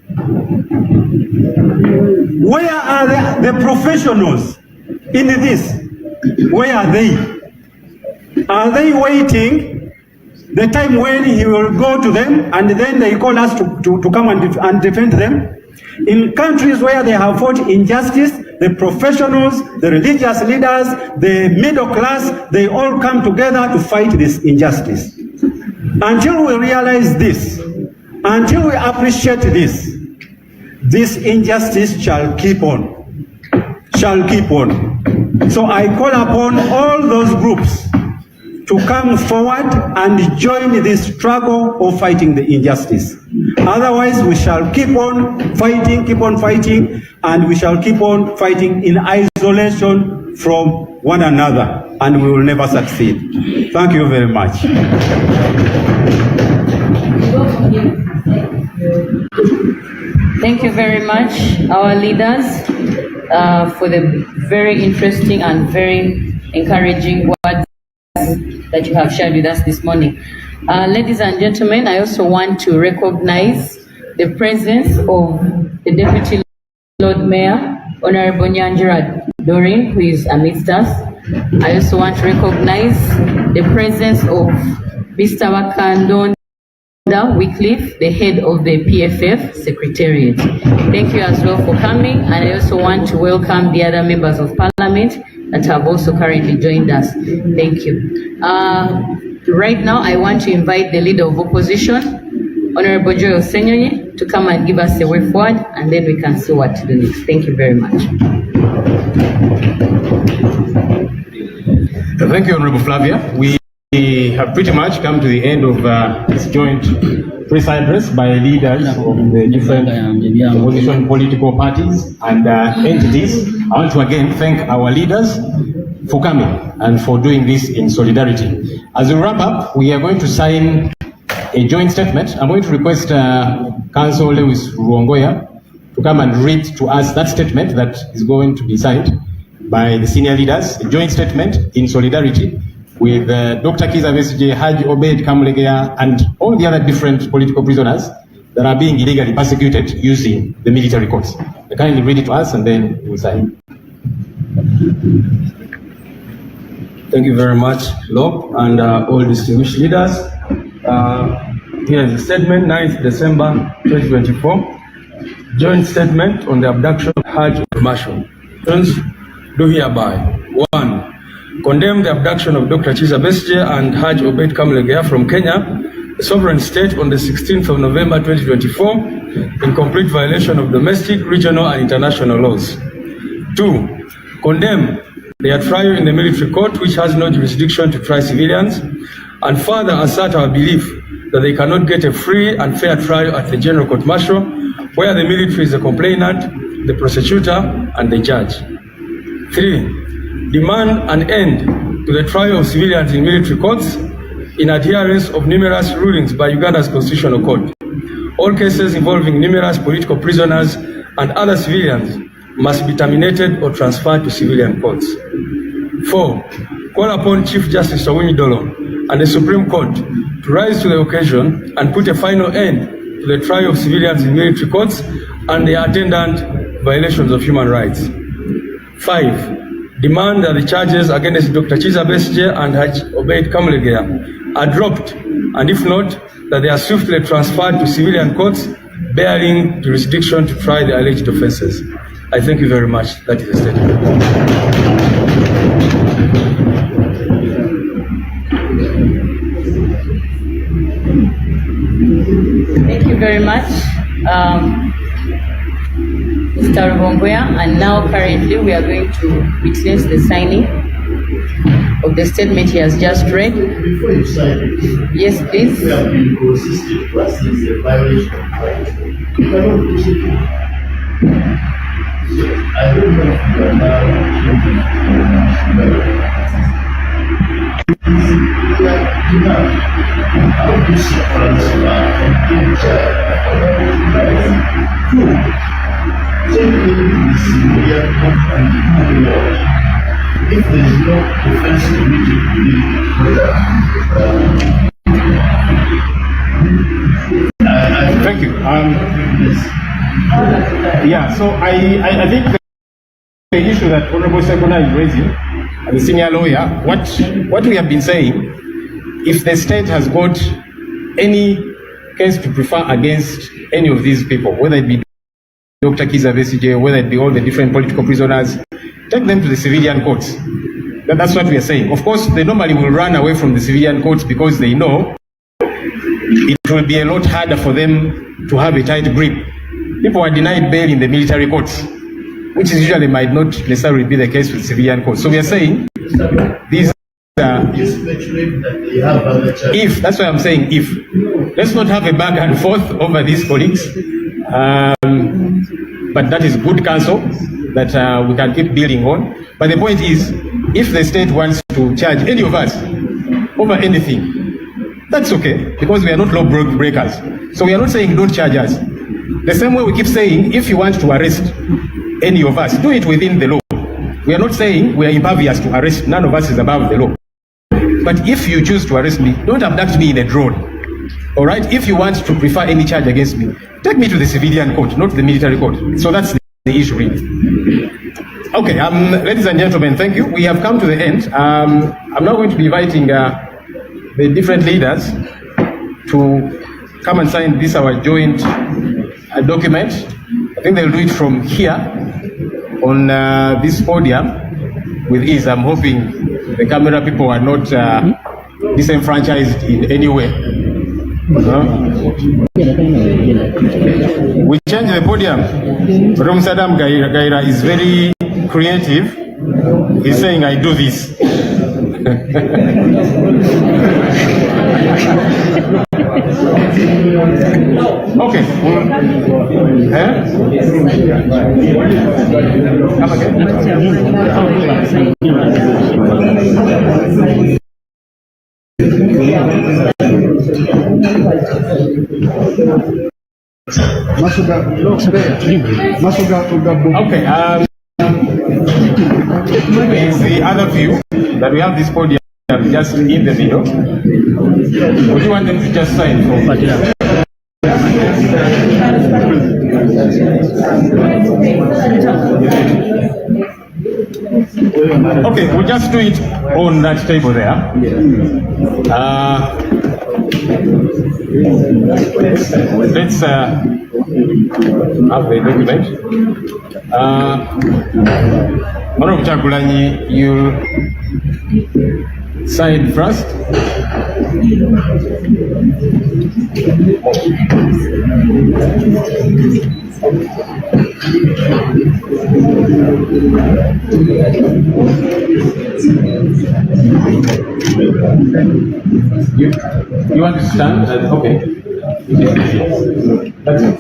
Where are the professionals in this? Where are they? Are they waiting the time when he will go to them and then they call us to come and defend them? In countries where they have fought injustice, the professionals, the religious leaders, the middle class, they all come together to fight this injustice. Until we realize this, until we appreciate this, this injustice shall keep on. Shall keep on. So I call upon all those groups to come forward and join this struggle of fighting the injustice. Otherwise, we shall keep on fighting, and we shall keep on fighting in isolation from one another, and we will never succeed. Thank you very much. Thank you very much, our leaders, for the very interesting and very encouraging words that you have shared with us this morning. Ladies and gentlemen, I also want to recognize the presence of the Deputy Lord Mayor, Honorable Nyanjira Doreen, who is amidst us. I also want to recognize the presence of Mr. Wakandonda Wycliffe, the head of the PFF Secretariat. Thank you as well for coming, and I also want to welcome the other members of Parliament that have also currently joined us. Thank you. Right now, I want to invite the Leader of Opposition, Honorable Joel Senyonyi, to come and give us a way forward, and then we can see what to do next. Thank you very much. Thank you, Honorable Flavia. We have pretty much come to the end of this joint press address by leaders of the different opposition political parties and entities. I want to again thank our leaders for coming and for doing this in solidarity. As we wrap up, we are going to sign a joint statement. I'm going to request Councillor Lewis Ruongoya to come and read to us that statement that is going to be signed by the senior leaders, a joint statement in solidarity with Dr. Kizza Besigye, Haji Obed Kamulegea, and all the other different political prisoners that are being illegally persecuted using the military courts. They kindly read it to us and then we'll sign. Thank you very much, Lop, and all distinguished leaders. Here is the statement, 9th December 2024. Joint statement on the abduction of Haj Marshall. Do hereby. 1. Condemn the abduction of Dr. Kizza Besigye and Haj Obed Kamulegea from Kenya, the sovereign state, on the 16th of November 2024, in complete violation of domestic, regional, and international laws. 2. Condemn their trial in the military court, which has no jurisdiction to try civilians, and further assert our belief that they cannot get a free and fair trial at the General Court Martial, where the military is the complainant, the prosecutor, and the judge. 3. Demand an end to the trial of civilians in military courts in adherence of numerous rulings by Uganda's Constitutional Court. All cases involving numerous political prisoners and other civilians must be terminated or transferred to civilian courts. 4. Call upon Chief Justice Owiny Dolo and the Supreme Court to rise to the occasion and put a final end to the trial of civilians in military courts and their attendant violations of human rights. 5. Demand that the charges against Dr. Kizza Besigye and Haj Obed Kamulegea are dropped, and if not, that they are swiftly transferred to civilian courts bearing jurisdiction to try the alleged offences. I thank you very much. That is the statement. Thank you very much, Mr. Ruongoya, and now currently we are going to witness the signing of the statement he has just read. Before you sign it, yes, please. We have been consistent. What is the violation of rights? You cannot prosecute. So I don't know if you are now changing how do citizens if there is no offense immediately, Thank you. Yeah, so I think the issue that Honorable Sekuna is raising, as a senior lawyer, what we have been saying, if the state has got any case to prefer against any of these people, whether it be Dr. Kiza Besigye, whether it be all the different political prisoners, take them to the civilian courts. That's what we are saying. Of course, they normally will run away from the civilian courts because they know it will be a lot harder for them to have a tight grip. People are denied bail in the military courts, which usually might not necessarily be the case with civilian courts. So we are saying these if, that's why I'm saying if. Let's not have a back and forth over these colleagues. But that is good counsel that we can keep building on. But the point is, if the state wants to charge any of us over anything, that's okay, because we are not law breakers. So we are not saying don't charge us. The same way we keep saying, if you want to arrest any of us, do it within the law. We are not saying we are impervious to arrest. None of us is above the law. But if you choose to arrest me, don't abduct me in a drone. All right? If you want to prefer any charge against me, take me to the civilian court, not the military court. So that's the issue, really. Okay, ladies and gentlemen, thank you. We have come to the end. I'm now going to be inviting the different leaders to come and sign this, our joint document. I think they'll do it from here on this podium with ease. I'm hoping the camera people are not disenfranchised in any way. We change the podium. Rom Saddam Gaira is very creative. He's saying, I do this. Okay. Come again. Okay. Is the other view that we have this podium just in the middle. Would you want them to just sign for? Okay, we'll just do it on that table there. Let's have the document. Honorable Chagulanyi, you sign first. You want to stand? Okay. That's it.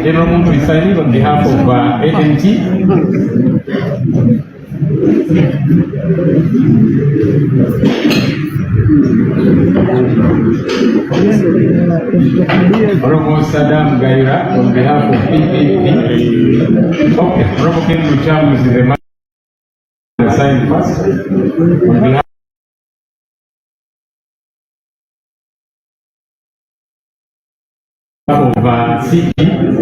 General Muntu is signing on behalf of ANT. Honorable Saddam Gaira on behalf of PPP. Okay, Honorable Ken Muchamu is the man to sign first on behalf of CP.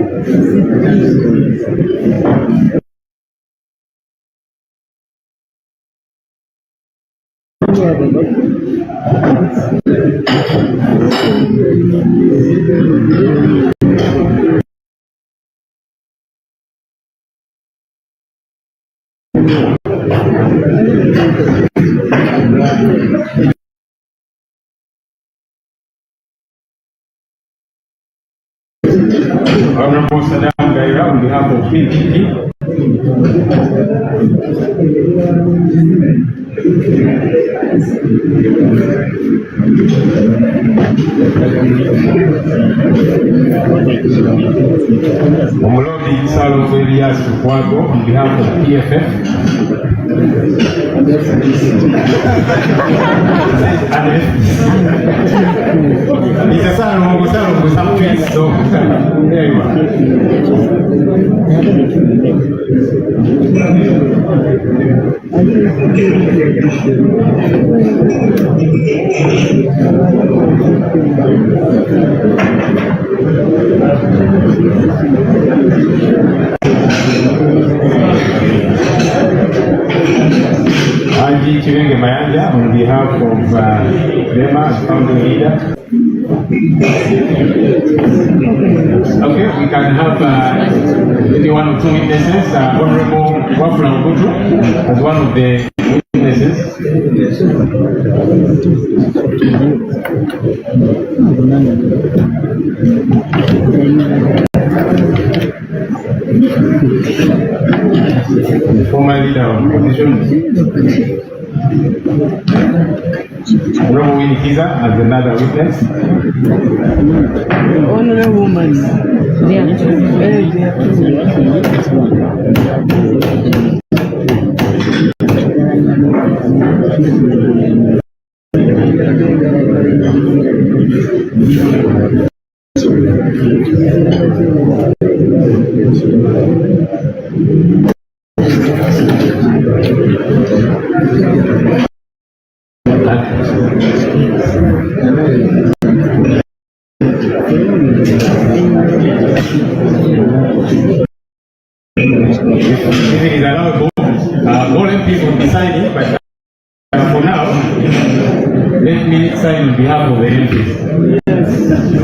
Honorable Saddam Gaira on behalf of PPP. Omolobi Salo Elias Tukwago on behalf of PFF. It's a Salo so there you are. Angie Chirenge Mayanja on behalf of Rema as founding leader. Okay, we can have maybe one or two witnesses. Honorable Wafula Mbutu as one of the witnesses. The former leader of opposition. Honorable Winnie Kiza as another witness. Honorable woman. It is allowed all MPs will be signing, but for now, let me sign on behalf of the MPs.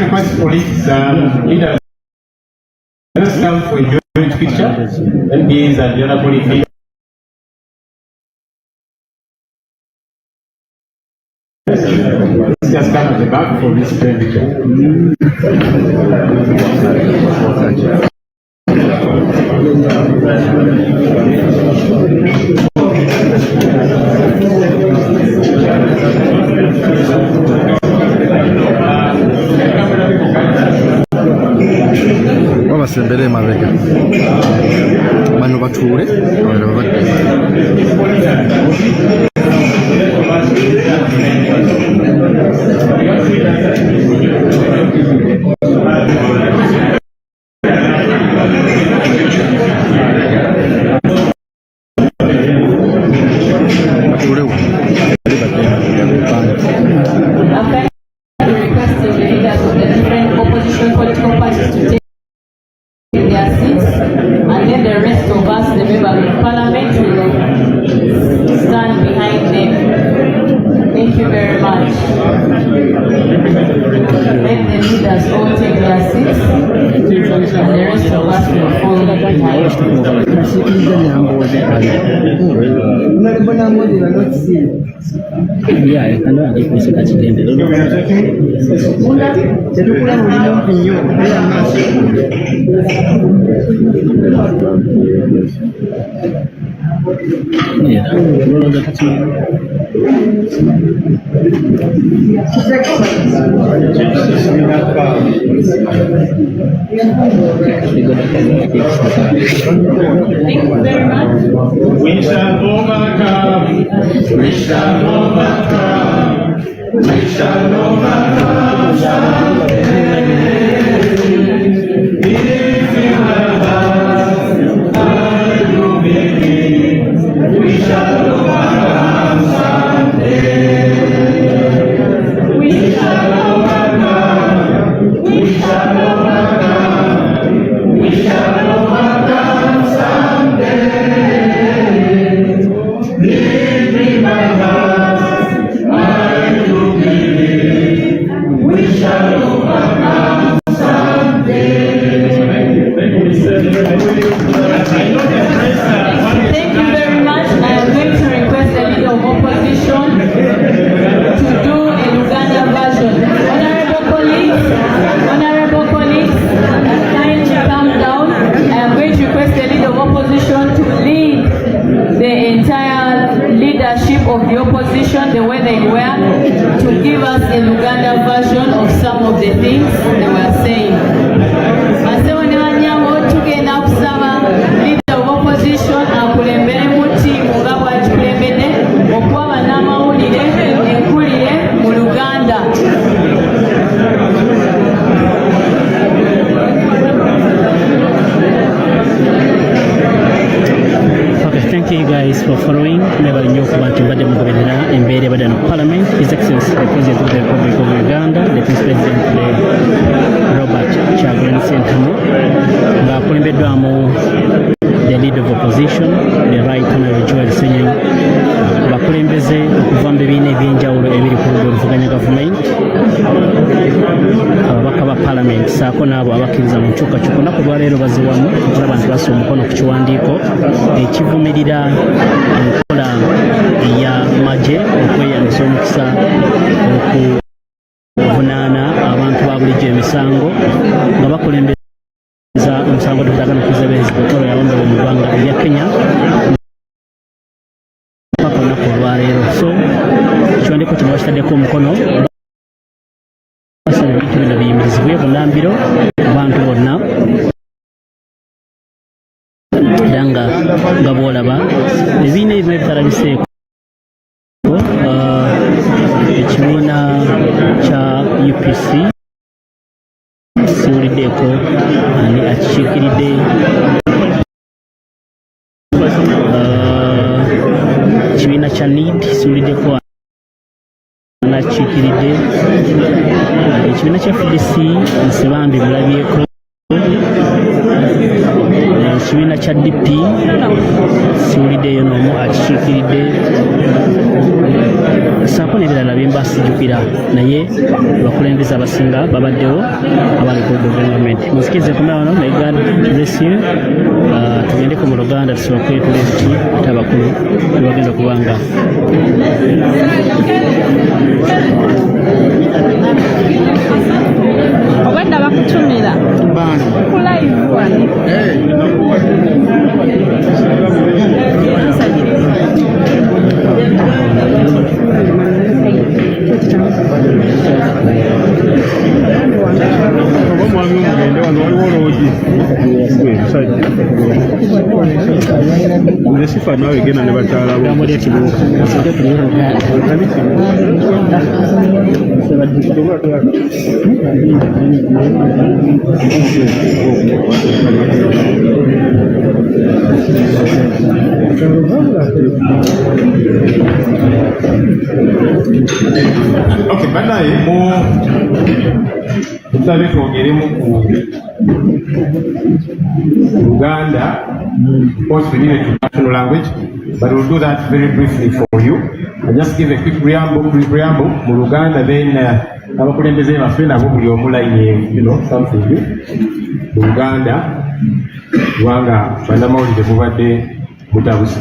Request police leaders. Let's come for a joint picture. MPs and the other police leaders. Let's just come at the back for this joint picture. Basembere mabega bano bature Requesting the leaders of the different opposition political parties to take their seats. the members of parliament will stand behind them. Thank you very much. Let the leaders all take their seats, and the rest of us will follow behind. Thank you very much. We shall overcome. We shall overcome. We shall overcome someday. If you have us, I do believe we shall overcome someday. We shall overcome. We shall overcome. We shall overcome someday. Lead me, my heart, I do believe we shall overcome someday. Thank you very much. I am going to request the leader of opposition to do a Uganda version. Honorable colleagues, kindly calm down. I am going to request the leader of opposition to lead the entire leadership of the opposition the way they were, to give us a Uganda version of some of the things they were saying. Tugenda kusaba leader of opposition akulembere muti mugabo akulembede okuba n'amawulire enkulire mu Uganda. Okay, thank you guys for following. Never knew what to bade mugoberera embere bade no parliament. His Excellency the President of the Republic of Uganda, the President Robert Chagulanyi Ssentamu, ng'akulembeddwamu the leader of opposition, the Right Honourable Joel Senyoyi, abakulembeze okuva mu bibiina ebyenjawulo ebiri ku oluvuganya gavumenti, ababaka ba parliament saako n'abo abakkiriza mu nkyukakyuka. Olunaku lwaleero baziwamu okulaba nti bassa omukono ku kiwandiiko ekivumirira enkola ey'amagye okweyambisa omukisa okuvunaana abantu ba bulijjo emisango nga bakulembeza omusango tutagana okuzibeeza okolo yawombewa mu ggwanga erya Kenya paka olunaku olwaleero. So ekiwandiiko kino bakitaddeko omukono basaba ebintu bino biyimirizibwe bunambiro ku bantu bonna era nga bw'olaba ebibiina ebimu ebitalabiseeko ekibiina kya UPC siwuliddeeko ani akikiikiridde, ekibiina kya NEED siwuliddeeko ani akikiikiridde, ekibiina kya FDC Nsebambi mulabyeko, ekibiina kya DP siwuliddeeyo n'omu akikiikiridde, saako n'ebirala bye mbasijjukira naye abakulembeze abasinga babaddewo abali ku gavumenti. Muzikirize kumera wano. May God bless you. Tugendeko mu Luganda tusooke tulebiti ate abakulu tebagenda kubanga obwedda bakutumira ku live wano. Omwami omugende wano waliwo oloogi nesifa nawe genda ne bakyala bo Okay, banaye tusabe twogeremu ku Uganda Of course, we need a national language, but we'll do that very briefly for you. I'll just give a quick preamble mu Luganda, then abakulembeze baffe nabo buli omu line, something mu Luganda, kubanga bannamawulire mubadde mutabusi.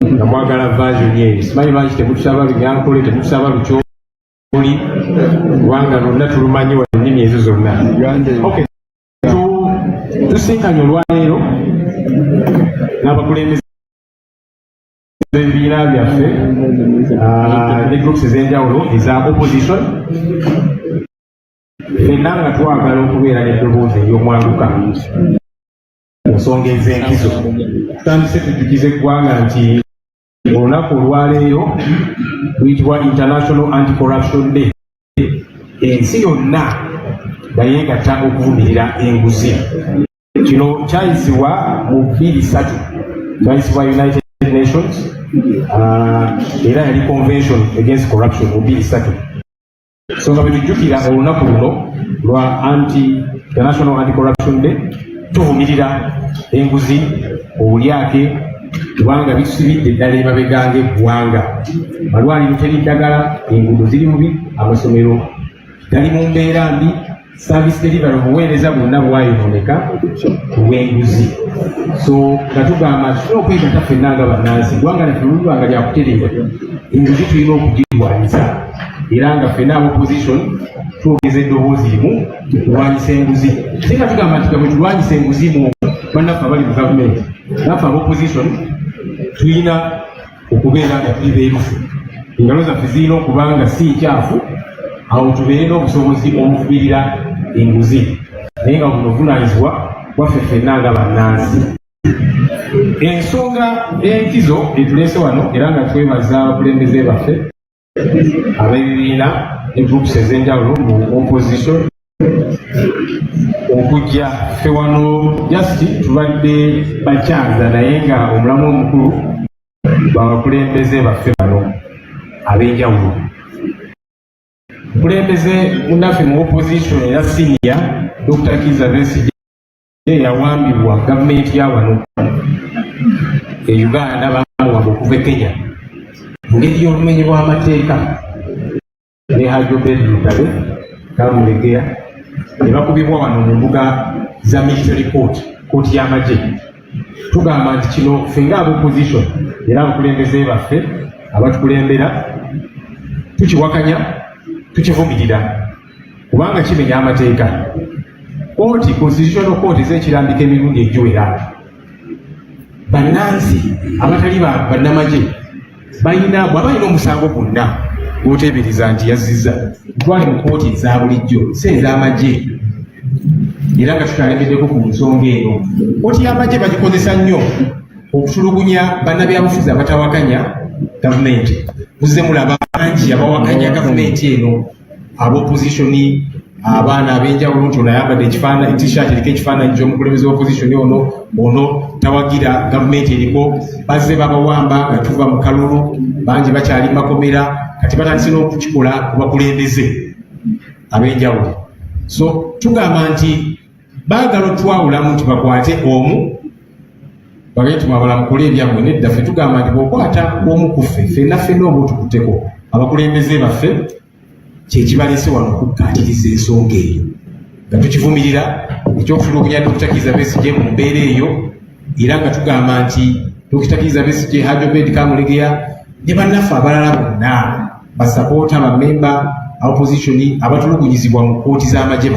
Nga mwagala version yeyo. Simanyi lwaki temutusaba Lunyankole, temutusaba Lukyoli, kubanga lwonna tulumanyi wa ennimi ezo zonna. Okay. Tusinkanye olwaleero n'abakulembeze b'ebibiina byaffe ne groups ez'enjawulo eza opposition, ffenna nga twagala okubeera n'eddoboozi ery'omwanguka mu nsonga ez'enkizo. Tutandise tujjukize eggwanga nti olunaku olwaleero luyitibwa International Anti-Corruption Day. Ensi yonna nga yeegatta okuvumirira enguzi. Kino kyayisibwa mu 23, kyayisibwa United Nations, era yali Convention Against Corruption mu 23. So nga betujjukira olunaku luno lwa International Anti-Corruption Day, tuvumirira enguzi, obulyake, kubanga bitusibidde eddala emabega ng'eggwanga. Malwaliro teri ddagala, enguudo ziri mubi, amasomero gali mu mbeera mbi, service delivery obuweereza bwonna bwayonooneka olw'enguzi. So nga tugamba tulina okwegatta ffenna nga bannansi, ggwanga laffe lulwanga lyakutereera, enguzi tulina okugirwanyisa, era nga ffenna ab'opposition twogeza eddoboozi limu okulwanyisa enguzi. Ate nga tugamba nti bwe tulwanyisa enguzi mu bannaffe abali mu gavumenti, naffe ab'opposition tulina okubeera nga tuli beerufu, engalo zaffe zirina okuba nga si nkyafu, awo tubeere n'obusobozi obuvumirira enguzi, naye nga buno buvunaanyizibwa bwaffe ffenna nga bannansi. Ensonga y'enkizo etuleese wano, era nga twebaza abakulembeze baffe ab'ebibiina ne groups ez'enjawulo mu opposition okujja ffe wano just tubadde bakyaza, naye nga omulamu omukulu babakulembeze baffe bano ab'enjawulo. Omukulembeze munnaffe mu opposition era senior Dr. Kizza Besigye yawambibwa gavumenti ya wano e Uganda, bamuwamba okuva e Kenya mu ngeri y'obumenyi bw'amateeka ne Hajjo Bedrutabe Kamulegeya, ne bakubibwa wano mu mbuga za military court, kooti y'amagye. Tugamba nti kino ffe ng'ab'opposition era abakulembeze baffe abatukulembera tukiwakanya, tukivumirira, kubanga kimenya amateeka. Kooti, constitutional court ez'ekirambika emirundi egiwera, bannansi abatali bannamagye bw'aba balina omusango gwonna gw'oteebereza nti yazizza, twali mu kooti eza bulijjo, si ez'amagye, era nga tutalemeddeko ku nsonga eno. Kooti y'amagye bagikozesa nnyo okutulugunya bannabyabufuzi abatawakanya gavumenti. Muzze mulaba bangi abawakanya gavumenti eno, ab'oppositioni, abaana ab'enjawulo, nti ono ayambadde ekifaananyi t-shirt eriko ekifaananyi ky'omukulembeze w'opposition ono tawagira gavumenti eriko, bazze babawamba nga tuva mu kalulu, bangi bakyali makomera, kati batandise n'okukikola ku bakulembeze ab'enjawulo. So tugamba nti baagala otwawulamu nti bakwate omu bagende tumabala mukole ebyammwe, nedda ffe tugamba nti bw'okwata omu ku ffe ffenna oba otukutteko, abakulembeze baffe kyekibaleese wano okukkaatiriza ensonga eyo nga tukivumirira ekyokutulugunya Dr. Kizza Besigye mu mbeera eyo, era nga tugamba nti Dr. Kizza Besigye, Hajjo Bedi Kamulegeya ne bannaffe abalala bonna basapoota bammemba opposition abatulugunyizibwa mu kooti z'amagye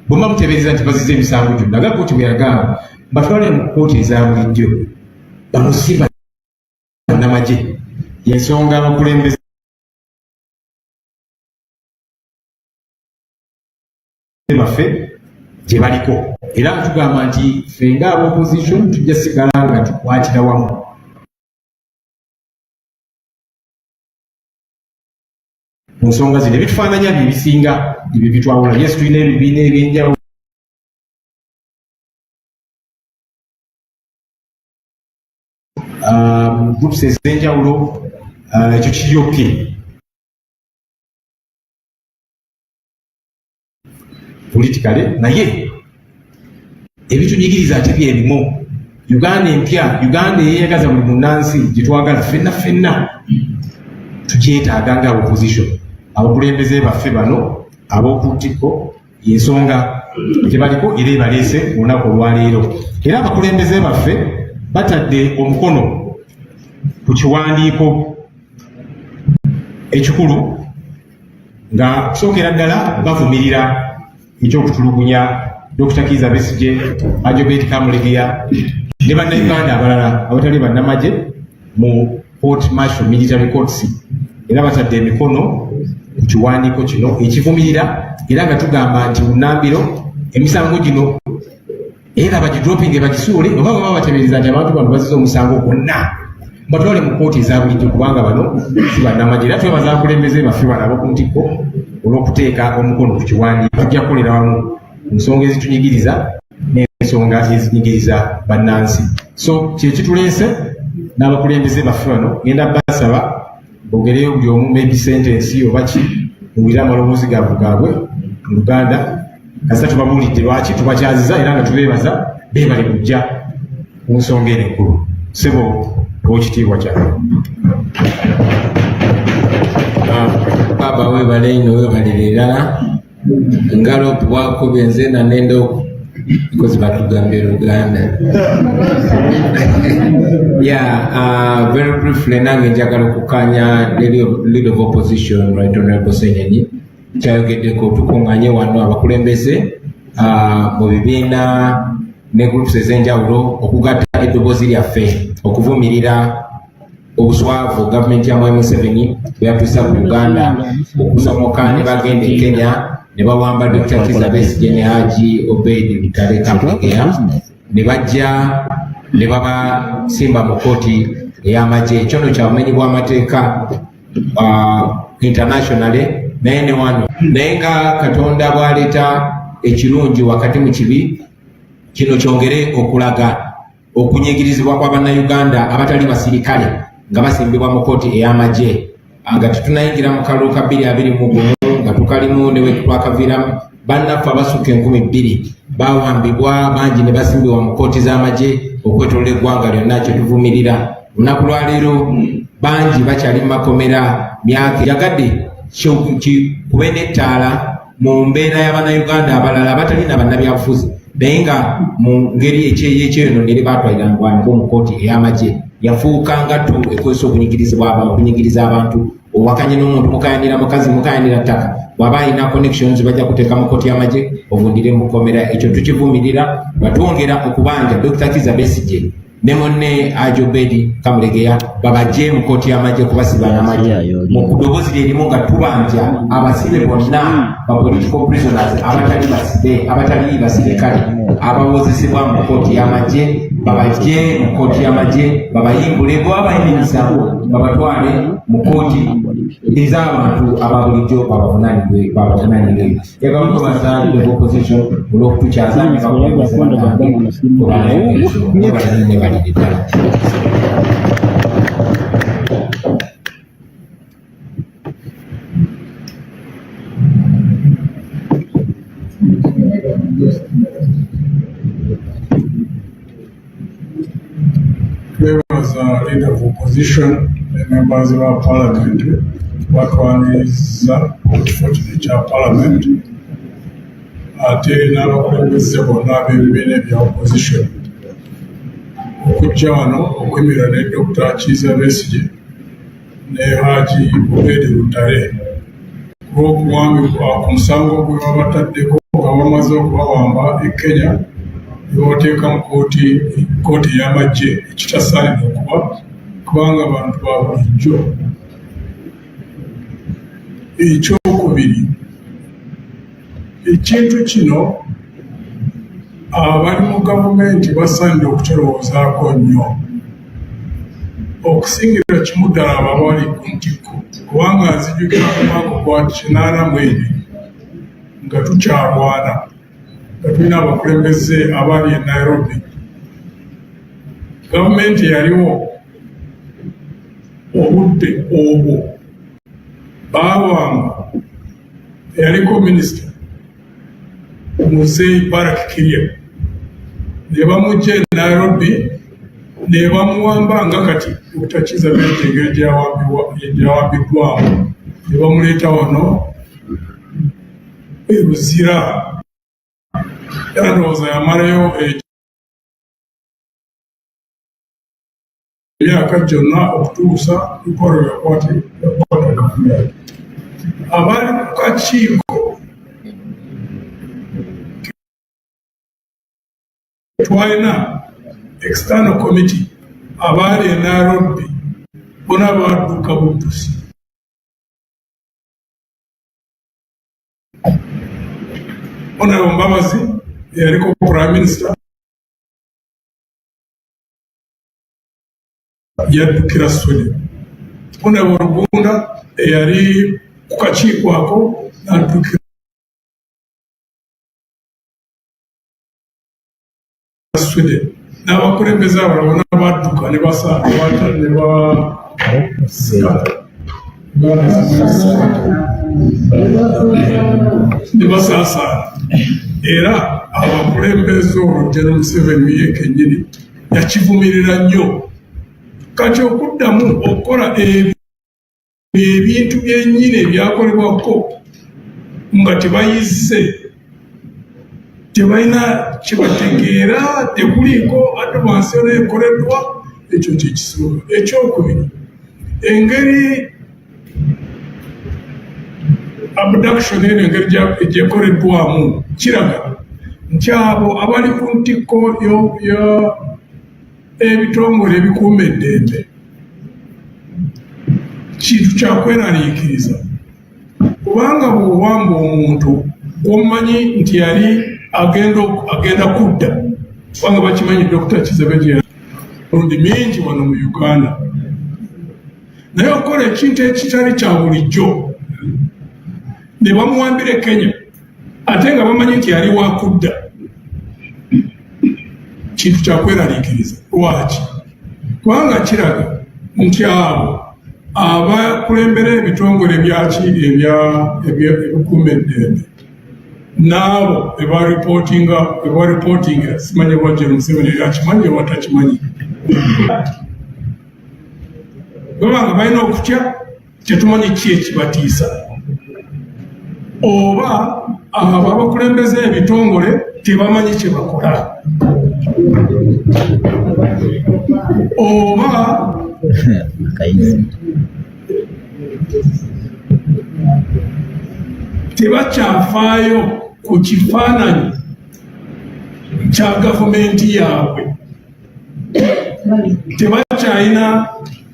bomba muteebereza nti bazize emisango gyonna nga kooti bwe yagamba batwale mu kooti eza bulijjo bamusiba bannamagye. Y'ensonga abakulembeze baffe gye baliko, era tugamba nti ffe ng'aba opposition tujja sigala nga tukwatira wamu. Mu nsonga zino ebitufaananya bye bisinga ebyo bitwawula. Yes, tulina ebibiina eby'enjawulo, groups ez'enjawulo, ekyo kiryoke. Politically, naye ebitunyigiriza ate byerimu. Uganda empya, Uganda eyeeyagaza buli munnansi gye twagala ffenna tugyetaaga nga opposition. Abakulembeze baffe bano ab'oku ntikko y'ensonga gye baliko era ebaleese ku lunaku olwaleero. Era abakulembeze baffe batadde omukono ku kiwandiiko ekikulu nga kusookera ddala bavumirira ekyokutulugunya Dr. Kizza Besigye, Ajobert Kamulegeya ne bannayuganda abalala abatali bannamagye mu court martial military courts. Era batadde emikono ku kiwandiiko kino ekivumirira era nga tugamba nti Munnambiro emisango gino era bagidropinge bagisuule oba baba batebereza nti abantu bano bazize omusango gwonna batwale mu kooti eza bulijjo kubanga bano si bannamagye. Era twebaza abakulembeze baffe bano ab'oku ntikko olw'okuteeka omukono ku kiwandiiko. Tujja kukolera wamu ensonga ezitunyigiriza n'ensonga ezinyigiriza bannansi. So kyekituleese n'abakulembeze baffe bano ngenda basaba bogereyo buli omu maybe sentence oba ki muwulire amaloboozi gaabwe mu Luganda. Kasita tubabuulidde lwaki tubakyaziza era nga tubeebaza beebale kujja ku nsonga eno enkulu. Ssebo ow'ekitiibwa kyabwe. Baba weebale ino weebalirira ngalo bwako benze na nendo because batugambye Uganda. Yeah, very briefly nange njagala okukanya leader of opposition right honorable Senyenyi kyayogeddeko tukunganye wano abakulembeze mu bibiina ne groups ez'enjawulo okugatta eddoboozi lyaffe okuvumirira obuswavu gavumenti ya Mwai Museveni bwe yatuusa ku Uganda okusomoka ne bagenda e Kenya ne bawamba Dr. Kizza Besigye ne Haji Obeid Lutale Kamulegeya ne bajja ne babasimba mu kooti ey'amagye. Ekyo nno kya bumenyi bw'amateeka internationally naye ne wano. Naye nga Katonda bw'aleeta ekirungi wakati mu kibi, kino kyongere okulaga okunyigirizibwa kwa bannayuganda abatali basirikale nga basimbibwa mu kooti ey'amagye nga tetunayingira mu kalulu ka 2021 nga tukalimu ne wetwakaviiramu. Bannaffe abasukka 2,000 bawambibwa bangi ne basimbibwa mu kooti z'amagye okwetoolola eggwanga lyonna kyetuvumirira. Lunaku lwaleero bangi bakyali mu makomera myaka yagadde kube n'ettaala mu mbeera y'abannayuganda abalala abatali na bannabyabufuzi naye nga mu ngeri ekyeyono ne batwalira ngwango mu kooti ey'amagye yafuuka ngattu ekozesa okunyigiriza abantu. Owakanye n'omuntu mukayanira mukazi mukayanira ttaka bw'aba alina connections bajja kuteeka mu kooti y'amagye ovundire mu kkomera. Ekyo tukivumirira batwongera okubanja Dr. Kizza Besigye ne munne Haji Obeid Kamulegeya babajje mu kooti y'amagye kubasiba n'amagye mu ddoboozi lyerimu nga tubanja abasibe bonna ba political prisoners abatali basirikale abawozesebwa mu kooti y'amagye babajje mu kooti y'amagye babayimbule bwe babalina emisango babatwale mu kooti ez'abantu ababulijjo babavunaanibwe. Njagala okubaza the opposition olw'okutukyaza ne bakulembeze ne balidde ddala. There was a leader of opposition, the members of our parliament, what one is unfortunate our parliament, ate n'abakulembeze bonna b'ebibiina ebya opposition okujja wano okwemirira ne Dr. Kizza Besigye ne Haji Obeid Lutale olw'okuwambibwa ku musango gwe babataddeko nga bamaze okubawamba e Kenya ne babateeka mu kooti ey'amagye ekitasaanidde okuba kubanga abantu ba bulijjo. Ekyokubiri, ekintu kino abali mu gavumenti basaanidde okukirowoozaako nnyo okusingira kimu ddala abawali ku ntikko kubanga nzijukira mu mwaka gwa 82 nga tukyalwana nga tulina abakulembeze abali e Nairobi. Gavumenti yaliwo obudde obwo baawanga yaliko minisita Muzeeyi Barak Kiria ne bamujja e Nairobi ne bamuwamba nga kati obutakiza by'engeri gy'awambiddwamu ne bamuleeta wano Luzira era ndowooza yamalayo emyaka gyonna okutuusa mukolo yakwata gavumenti. Abali ku kakiiko twalina external committee abaali e Nairobi bona badduka buddusi. Honorable Mbabazi yaliko Prime Minister yaddukira Sweden. Honorable Rugunda eyali ku kakiiko ako n'addukira Sweden. N'abakulembeze abalala bonna badduka ne basaasaana. Era abakulembeze olwo General Museveni ye kennyini yakivumirira nnyo. Kati okuddamu okukola ebintu byennyini ebyakolebwako nga tebayizze, tebalina kibategeera, tekuliiko advance ekoleddwa, ekyo kyekisobola. Ekyokubiri, engeri abduction eno engeri gyekoleddwamu kiraga nti abo abali ku ntikko ebitongole ebikuuma eddembe kintu kyakweraliikiriza, kubanga bw'owamba omuntu omumanyi nti yali agenda kudda, kubanga bakimanyi Dr. Kizabegye olundi mingi wano mu Uganda, naye okukola ekintu ekitali kya bulijjo ne bamuwambira e Kenya ate nga bamanyi nti yali wakudda, kintu kyakweraliikiriza. Lwaki? Kubanga kiraga nti abo abakulembera ebitongole ebikuuma eddembe n'abo ebaripootingira, simanyi oba General Museveni yali akimanyi oba takimanyi, babanga balina okutya tetumanyi ki ekibatiisa, oba abo abakulembeze ebitongole tebamanyi kye bakola, oba tebakyafaayo ku kifaananyi kya gavumenti yaabwe, tebakyalina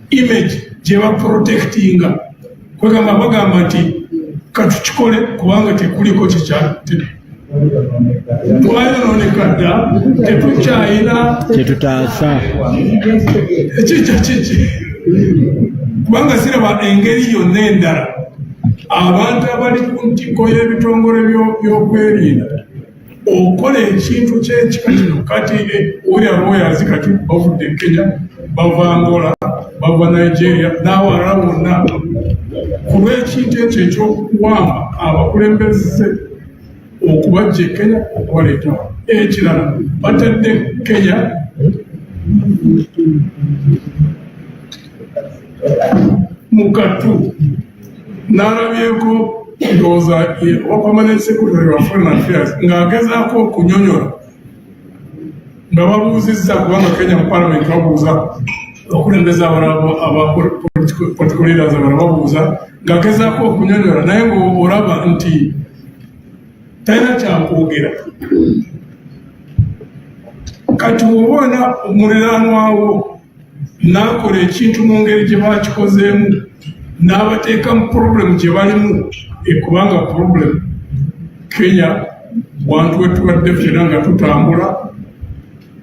image gye baprotectinga, kwegamba bagamba nti katukikole kubanga tekuliko twayonooneka dda, tetukyalina kyetutaasa ekikyo kiki, kubanga siraba engeri yonna endala abantu abali ku ntikko y'ebitongole by'okwerinda okola ekintu kyekika kino. Kati olya lawyers kati bavudde e Kenya, bava Angola, bava Nigeria n'awalala wonna ku lw'ekintu ekyo ekyokuwamba abakulembeze okubajja e Kenya okubaleeta. Ekirala batadde Kenya mu katu n'alabyeko ndowooza wa permanent secretary wa foreign affairs ng'agezaako okunyonyola nga babuuzizza, kubanga Kenya mu parliament babuuza okulembeza aba political leaders abala babuuza, ng'agezaako okunyonyola naye ng'olaba nti talina kyakwogera. Kati obona omuliraanwawo n'akola ekintu mu ngeri gye bakikozeemu n'abateeka mu problem gye balimu, kubanga problem Kenya wantu we tubadde ffena nga tutambula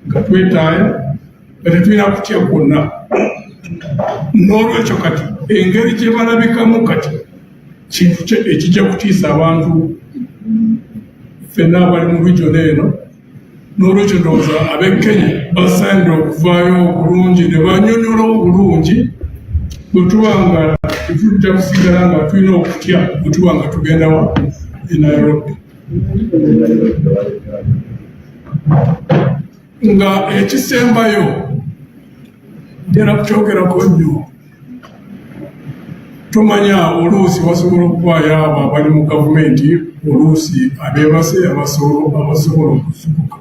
nga twetaaya nga tetulina kutya kwonna. N'olwekyo kati engeri gye balabikamu kati kintu ekijja kutiisa abantu ffenna abali mu region eno. N'olwekyo ndowooza ab'e Kenya basaanira okuvaayo obulungi ne banyonyola obulungi bwe tuba nga tetujja kusigala nga tulina okutya bwe tuba nga tugenda e Nairobi. nga ekisembayo ntera kukyogerako nnyo. Tumanya oluusi wasobola okuvaayo abo abali mu gavumenti, oluusi abeebase abasobola okufubuka.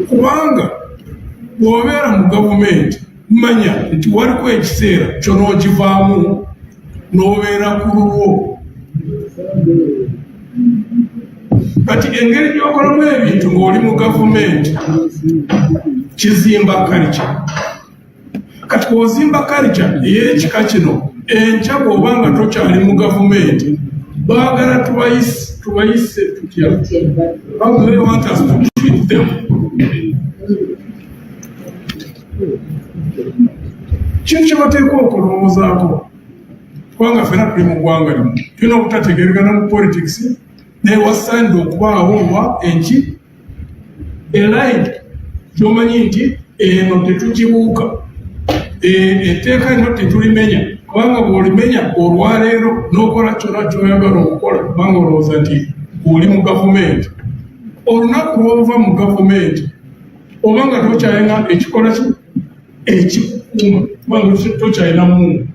Kubanga bw'obeera mu gavumenti manya nti waliko ekiseera ky'onoogivaamu n'obeera ku lulwo. Kati engeri gy'okolamu ebintu ng'oli mu gavumenti kizimba culture. Kati bw'ozimba culture ey'ekika kino enkya bw'oba nga tokyali mu gavumenti baagala tubayise tutya. How do they want us to treat them? Kintu kye bateekwa okulowoozaako kubanga ffenna tuli mu ggwanga limu, tulina obutategeeragana mu politics naye wasaanidde okubaawo oba enki elayini gy'omanyi nti eno tetugibuuka, etteeka lino tetulimenya, kubanga bw'olimenya olwaleero n'okola kyonna ky'oyagala okukola kubanga olowooza nti oli mu gavumenti. Olunaku lw'ova mu gavumenti oba nga tokyalina ekikola ekikukuuma kubanga tokyalina mungu,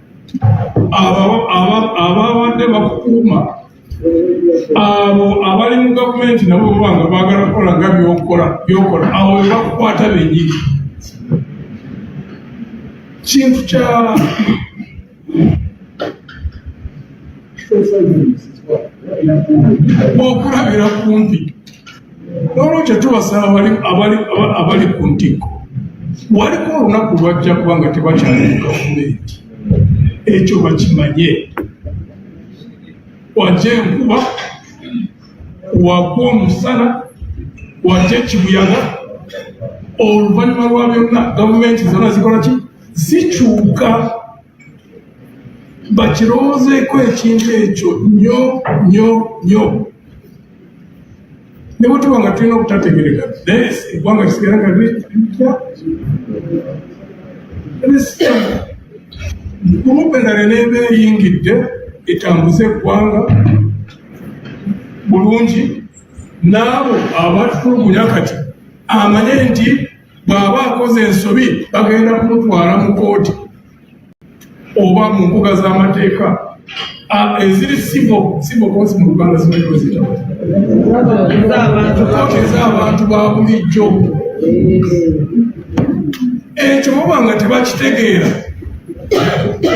ababadde bakukuuma abo abali mu gavumenti nabo banga baagala kukola nga byokola awo we bakukwata bennyini. Kintu kya okulabira kumpi n'olwekyo tubasaba abali ku ntikko, waliko olunaku lwajja kubanga tebakyali mu gavumenti, ekyo bakimanye. Wajja enkuba, wagwa omusana, wajja ekibuyaga, oluvannyuma lwa byonna gavumenti zonna zikola ki? Zikyuka. Bakirowoozeeko ekintu ekyo nnyo nnyo nnyo. Ne bwe tuba nga tulina obutategeereka naye eggwanga kisigala nga litya gulupu neeba eyingidde etambuza eggwanga bulungi, n'abo abatutulugunya kati amanye nti bw'aba akoze ensobi bagenda kumutwala mu kooti oba mu mbuga z'amateeka eziri civil courts mu Uganda zimanyozita kooti ez'abantu ba bulijjo. Ekyo baba nga tebakitegeera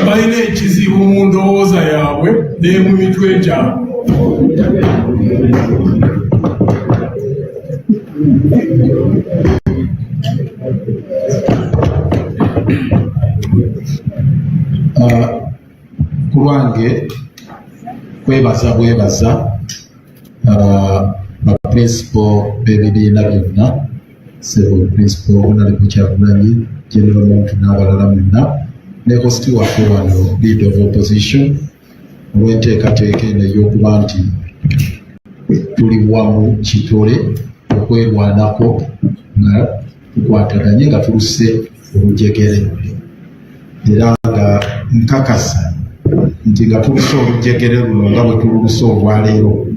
balina ekizibu mu ndowooza yaabwe ne mu mitwe gyabwe. Ku lwange bwebaza baprincipo b'ebibiina byonna, civil principal Honorable Kyagulanyi, General Muntu n'abalala mwenna, ne hosti waffe wano leader of opposition, olw'enteekateeka eno ey'okuba nti tuli wamu kitole okwerwanako nga tukwataganye nga tuluse olujegere, era nga nkakasa nti nga tuluse olujegere luno nga bwe tululuse olwaleero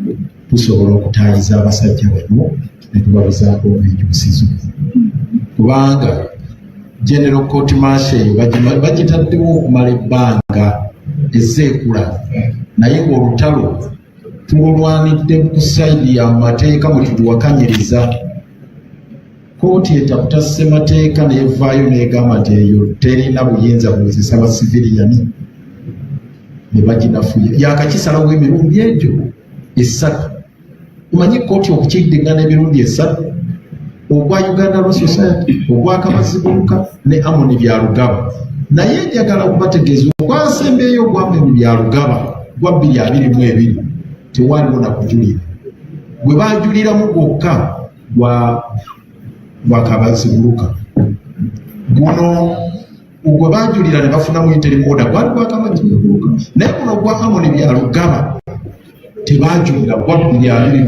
tusobola okutaayiza abasajja bano ne tubabuzaako enjusizo, kubanga General Court Martial eyo bagitaddewo okumala ebbanga ezze ekula, naye ng'olutalo tululwanidde ku sayidi ya mateeka bwe tutuwakanyiriza. Kooti etaputa ssemateeka n'evaayo n'egamba nti eyo terina buyinza bukozesa ba siviriyani, ne baginafuya yakakisalawo emirundi egyo 3. Omanyi kooti okukiddingana emirundi 3, ogwa Uganda Law Society, ogwa Kamazibuluka ne Amoni Byalugaba. Naye njagala okubategeeza ogwasembeeyo ogwa Amoni Byalugaba gwa 2022 tewaliwo na kujulira, gwe baajuliramu gwokka gwa Kamazibuluka. Guno gwe baajulira ne bafunamu interim order gwali gwa Kamazibuluka, naye guno gwa Amoni Byalugaba tebaajulira gwa 2022.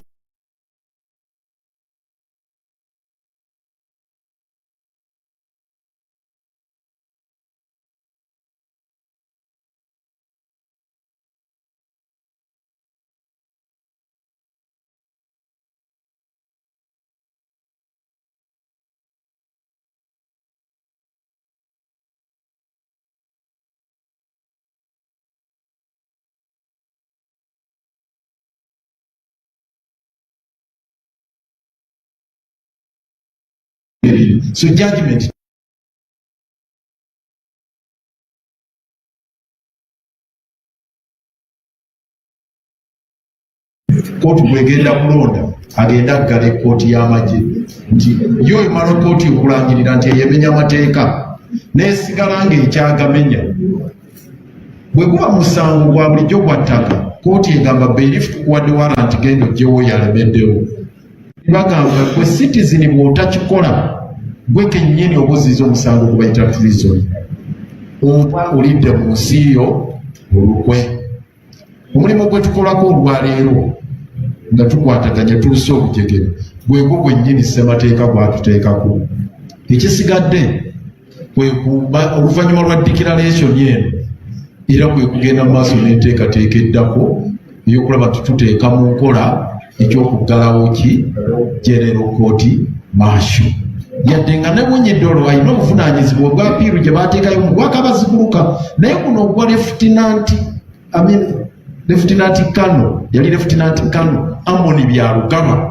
so judgment kooti bwegenda kulonda agenda aggala ekkooti y'amagye nti yo emala kooti okulangirira nti eyemenya amateeka nesigala ng'ekyagamenya bwe guba musango gwa bulijjo gwa ttaka kooti egamba bailifu tukuwadde waranti genda ogyewo yalemeddewo bagamba gwe citizen bw'otakikola gwe kennyini obuziiza omusango gubayita treason oba olidde mu nsi yo olukwe omulimu gwe tukolako olwaleero nga tukwataganya tuluse obujegere gwegwo gwennyini ssemateeka gwatuteekako ekisigadde kwekuba oluvannyuma lwa declaration eno era kwe kugenda mu maaso n'enteekateeka eddako ey'okulaba tututeeka mu nkola ekyokuggalawo ki general court martial yadde nga nebwenyedde olwo alina obuvunaanyizibwa obwa apiiru gye baateekayo mu bwakabaziguluka naye kuno obwa Lieutenant Kano yali Lieutenant Kano Amoni Byalugaba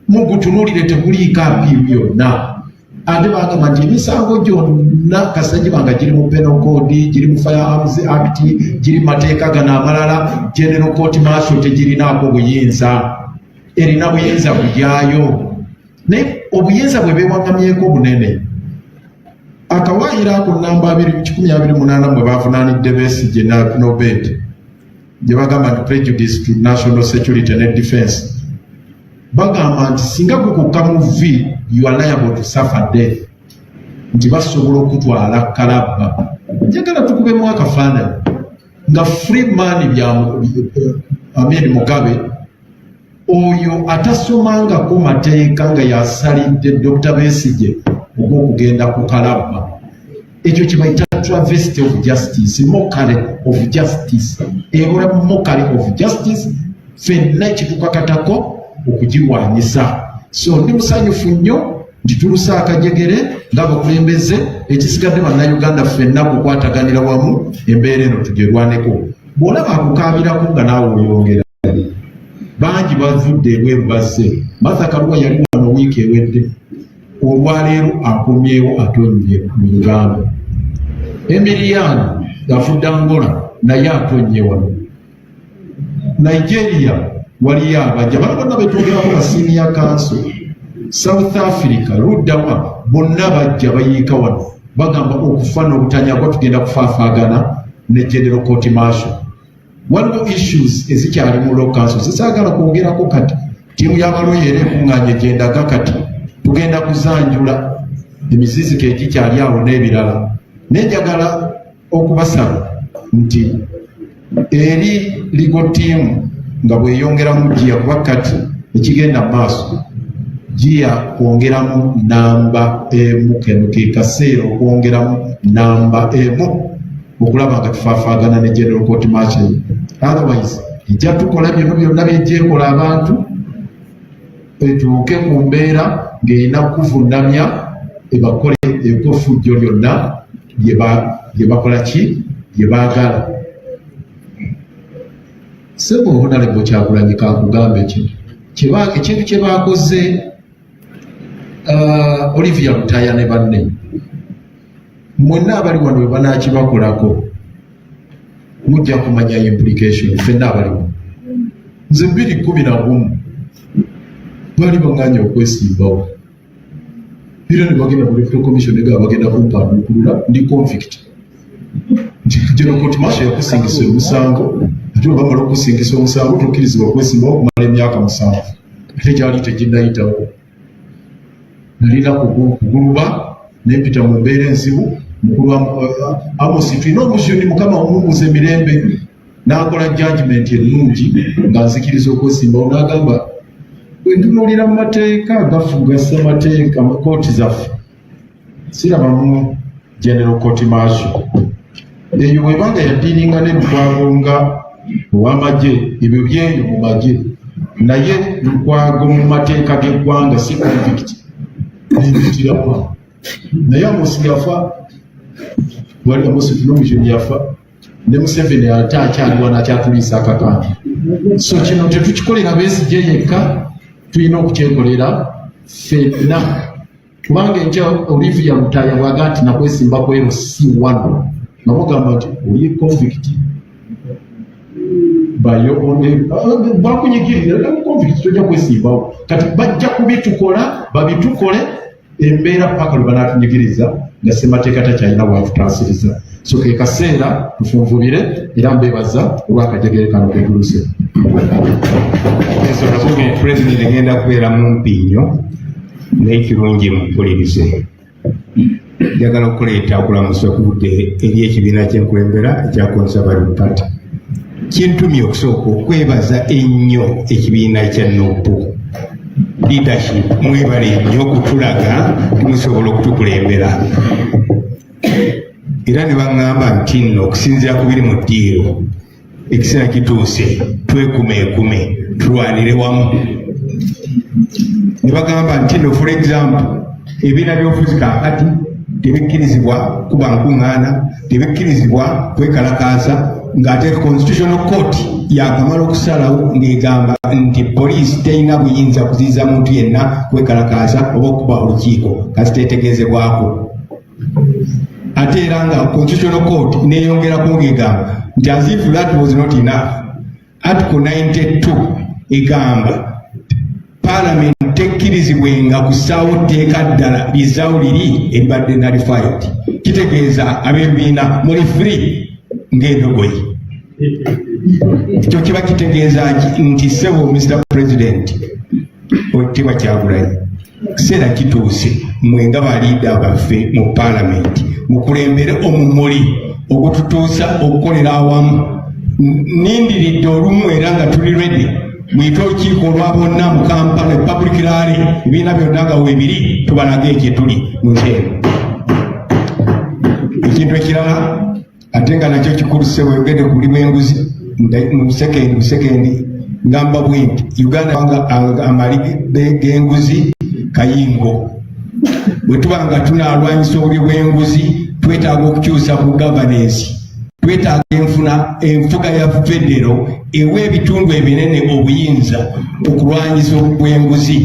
mugutunuulire teguliiko apiiru yonna ate bagamba nti emisango gyonna kasita gibanga giri mu penal code giri mu firearms act giri mu mateeka gano amalala general court martial tegirinaako buyinza erina buyinza bujyayo naye obuyinza bwe beewaŋŋamyeko bunene akawaayiro ako namba 128 mwe bavunaanidde Besigye Nobed gye bagamba nti prejudice to national security and defense bagamba nti singa gukukka mu v you are liable to suffer death nti basobola okutwala kalabba njagala tukubemu akafaananyi nga Freeman Amin Mugabe oyo atasomangako mateeka nga yasalidde Dr. Besigye ogw'okugenda ku kalabba ekyo kibayita travesty of justice mockery of justice ebola mockery of justice fenna kitukakatako okugirwanyisa so ndi musanyufu nnyo nti tulusa akajegere ng'abakulembeze ekisigadde bannayuganda ffenna kukwataganira wamu embeera eno tugirwaneko bw'olaba akukaabirako nga naawe oyongera bangi bavudde ebweru bazze Martha Karua yali wano wiiki ewedde olwaleero akomyewo atonnye mu Uganda Emiliano afudde Angola naye atonnye wano Nigeria waliyo abajja bano bonna betwogerako ba senior council South Africa luddawa bonna bajja bayiika wano bagamba okufa n'obutanyagwa tugenda kufaafaagana ne general court martial waliwo issues ezikyali mu law council zisaagala kwongerako kati ttiimu y'abaloyera ekuŋŋaanya gyendaga kati tugenda kuzanjula emiziziko egikyali awo n'ebirala nenjagala okubasaba nti eri legal team nga bweyongeramu giya kuba kati ekigenda mu maaso giya kwongeramu namba emu keno ke kaseera okwongeramu namba emu okulaba nga tufaafaagana ne general court martial otherwise ejja tukola byonna byejjeekola abantu etuuke ku mbeera ng'erina kuvunamya ebakole ekofujjo lyonna lye bakola ki lye baagala sebo honorable Kyagulanyi kankugamba ekintu kye baakoze Olivia Lutaya ne banne mwenna abali wano bwe banaakibakolako mujja kumanya implication ffenna abaliwo nze 2011 baali baŋŋaanya okwesimbawo era ne bagenda mu electoral commission ega bagenda kumpandukulula ndi convict nti general court martial yakusingisa omusango ate bwe bamala okusingisa omusango tukkirizibwa okwesimbawo okumala emyaka 7 ate gyali teginnayitawo nalina kuguluba nempita mu mbeera enzibu mukulu Amos tulina omusyoni mukama omumuza emirembe n'akola judgment ennungi nga nzikiriza okwesimbawo n'agamba bwe ntunuulira mu mateeka agafuga ssemateeka mu kooti zaffe sirabamu general court martial eyo bwebanga yaddiiringa n'emikwago nga ow'amagye ebyo byeyo mu magye naye lukwago mu mateeka g'eggwanga si convict n'ebitiramu naye Amosi yafa wali Amosi Phenomenon yafa ne Museveni ate akyaliwo n'akyatuliisa akatambi so kino tetukikolera Besigye yekka tulina okukyekolera ffenna kubanga enkya Olivia Mutaya bwaga nti nakwesimbako ero C1 namugamba nti oli convict bakunyigirira convict tojja kwesimbawo kati bajja kubitukola babitukole embeera paka lwe banaatunyigiriza nga ssemateeka takyalina waatutansiriza so ke kaseera tufunvubire era mbeebaza olwakajegere kano keguluse President egenda kubeera mu mpinyo naye kirungi mumpulirize njagala okuleeta okulamusa ku budde eri ekibiina ky'enkulembera ekya Conservative Party kintumye okusooka okwebaza ennyo ekibiina ekya NUP leadership mwebale nnyo okutulaga timusobola okutukulembera era ne baŋŋamba nti nno okusinziira ku biri mu ddiiro ekiseera kituuse twekumeekume tulwanire wamu ne bagamba nti nno for example ebibiina by'obufuzi kaakati tebikkirizibwa kuba nkuŋŋaana tebikkirizibwa kwekalakaasa ng'ate constitutional court yakamala okusalawo ng'egamba nti poliisi terina buyinza kuziyiza muntu yenna kwekalakaasa oba okuba olukiiko kasi tetegeezebwako ate era nga constitutional court neeyongerako ng'egamba nti as if that was not enough article 92 egamba parliament tekkirizibwenga kusaawo tteeka ddala lizzaawo liri eribadde nullified kitegeeza ab'ebibiina muli free ng'endogoyi ekyo kiba kitegeeza nti ssebo Mr. President ottibwa Kyagulanyi kiseera kituuse mwe nga baliida baffe mu parliament mukulembere omumuli ogututuusa okukolera awamu nindiridde olumu era nga tuli ready mwite olukiiko olwa bonna mu Kampala public rally ebibiina byonna nga weebiri tubalage ekyetuli mu nsi eno ekintu ekirala ate nga nakyo kikulu ssebo yogedde ku buli bw'enguzi mu sekendi ngamba bwe nti Uganda wanga amali g'enguzi kayingo bwe tuba nga tunaalwanyisa obuli bw'enguzi twetaaga okukyusa ku governance twetaaga enfuga ya federo ewa ebitundu ebinene obuyinza okulwanyisa obw'enguzi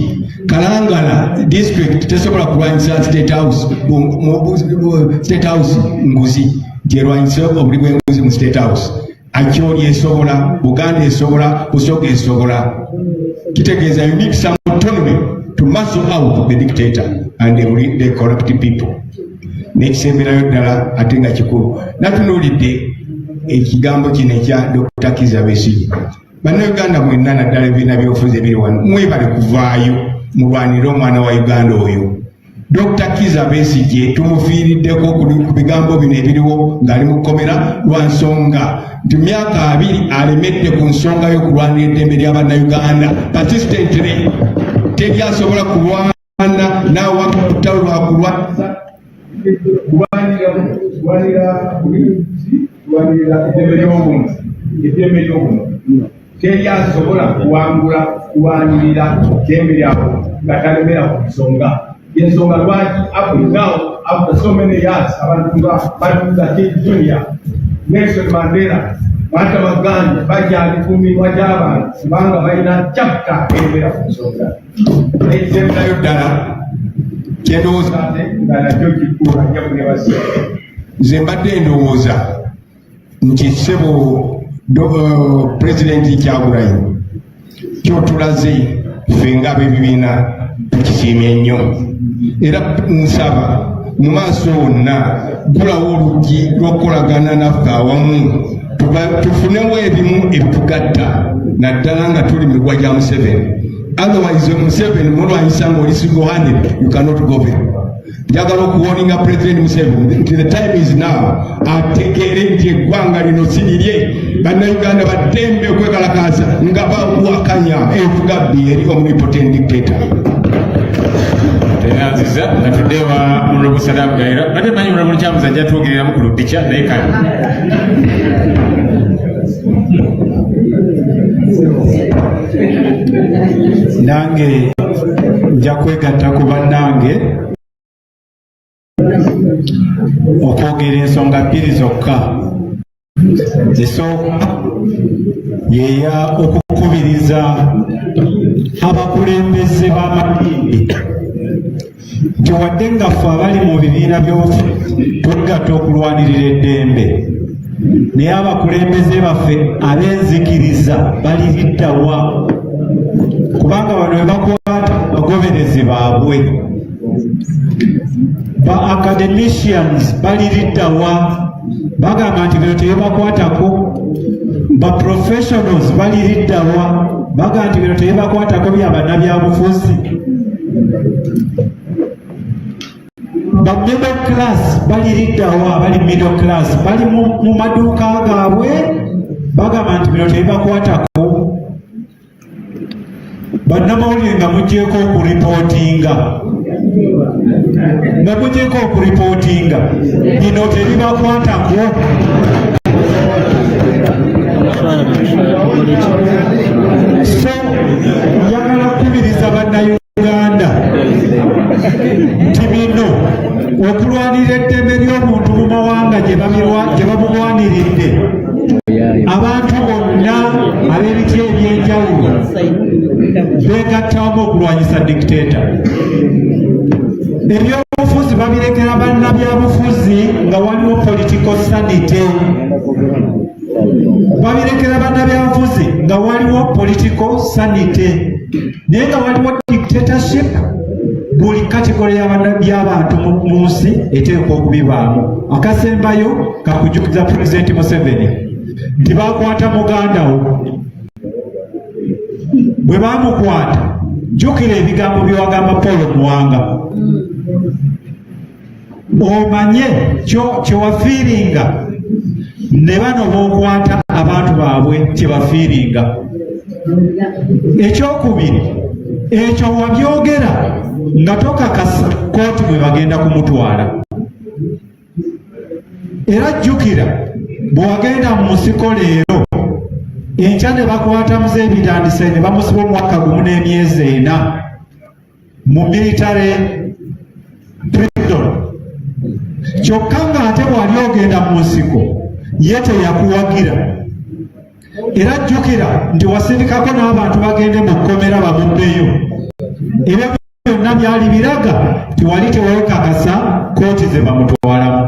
Kalangala district tesobola kulwanyisa State House nguzi gyerwanyisa obuli bw'enguzi mu State House Acholi esobola Buganda esobola Busoga esobola kitegeeza you need some autonomy to muscle out the dictator and the corrupt people nekisemberayo ddala ate nga kikulu natunuulidde ekigambo kino ekya Dr. Kizza Besigye bannayuganda mwenna naddala ebibiina by'obufuzi ebiri wano mwebale kuvaayo mulwanire omwana wa Uganda oyo Dr. Kizza Besigye tumufiiriddeko ku bigambo bino ebiriwo ng'ali mu kkomera lwa nsonga nti myaka 2 alemedde ku nsonga y'okulwanira eddembe ly'abannayuganda persistently teryasobola kulwana n'awa kutalo lwa kulwanyisa kulwanira eddembe ly'obumu teryasobola kuwangula kulwanirira eddembe lyabwe nga talemera ku nsonga ensonga lwaki after so many years abantu nga Martin Luther King Jr. Nelson Mandela Mahatma Gandhi bakyali ku mimwa gy'abantu kubanga balina chapter emera ku nsonga ekisemberayo ddala kyendowooza ate nga nakyo kikulu ajja kunebasa nze mbadde ndowooza nti ssebo Pulezidenti Kyagulanyi kyotulaze ffe ng'ab'ebibiina tukisiimye nnyo era nsaba mu maaso wonna gulawo oluggi lw'okukolagana naffe awamu tufunewo ebimu ebitugatta naddala nga tuli migwa gya Museveni otherwise Museveni mulwanyisa ng'oli single-handed you cannot govern njagala okuwoninga President Museveni nti the time is now ategeere nti eggwanga lino si lirye bannayuganda baddembe okwekalakaasa nga bawakanya enfuga bbi eri omnipotent dictator tenanziza natuddewa Honorable Saddam Gaira bate manyi Honorable Kyamuza ajja twogereramu ku lupica naye kale nange nja kwegatta ku bannange okwogera ensonga bbiri zokka esooka yeya okukubiriza abakulembeze b'amadini nti wadde nga ffe abali mu bibiina by'ofu tugatta okulwanirira eddembe naye abakulembeze baffe ab'enzikiriza baliriddawa kubanga bano we bakwata bagoberezi baabwe ba academicians baliriddawa bagamba nti bino tebibakwatako ba professionals baliriddawa bagamba nti bino tebibakwatako bya bannabyabufuzi ba middle class baliriddawa bali middle class bali mu maduuka gaabwe bagamba nti bino tebibakwatako bannamawulire nga mugyeeko okuripootinga bino tebibakwatako so njagala kukubiriza bannayuganda nti bino okulwanirira eddembe ly'omuntu mu mawanga gye bamulwaniridde abantu bonna ab'ebiti ebyenjawulo beegattamu okulwanyisa dictator ebyobufuzi babirekera bannabyabufuzi nga waliwo political sanity babirekera bannabyabufuzi nga waliwo political sanity naye nga waliwo dictatorship buli kategori y'abantu mu nsi eteekwa okubibaamu akasembayo kakujukiza pulezidenti Museveni nti bakwata mugandawo bwe bamukwata jjukira ebigambo byewagamba Paul Muwanga omanye kyewafiiringa ne bano bookwata abantu baabwe kyebafiiringa ekyokubiri ekyo wabyogera nga tokakasa kooti bwe bagenda kumutwala era jjukira bwe wagenda mu nsiko leero enkya ne bakwata muzeebitandise ne bamusiba omwaka gumu n'emyezi 4 mu military prison kyokka ng'ate bwali ogenda mu nsiko ye teyakuwagira era jjukira nti wasindikako n'abantu bagende mu kkomera bamuddeyo ebyo byonna byali biraga tiwali tewekakasa kooti ze bamutwalamu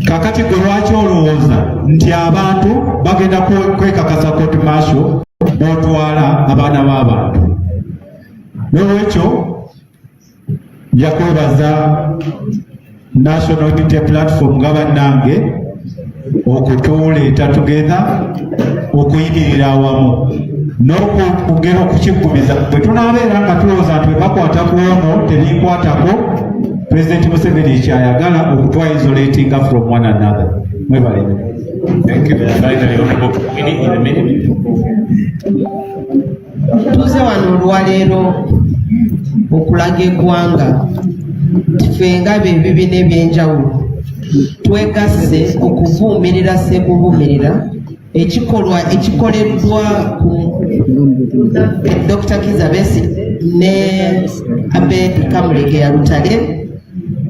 kakati gwe lwaki olowooza nti abantu bagenda kwekakasa kooti maasho n'otwala abaana b'abantu n'olwekyo nja kwebaza National Unity Platform nga bannange okutuleeta together okuyimirira awamu n'okugera okukiggumiza bwe tunaabeera nga tulowooza nti bakwata ku ono tebikwatako President Museveni kyayagala okutwa isolatinga from one another. Mwebale. Thank you. Finally, Honorable Bobi in a minute. Tuze wano olwaleero okulaga eggwanga fenga bebibiina ebyenjawulo twegasse okuvuumirira sekuvuumirira ekikolwa ekikoleddwa ku Dr. Kizza Besigye ne Abed Kamulege ya Lutale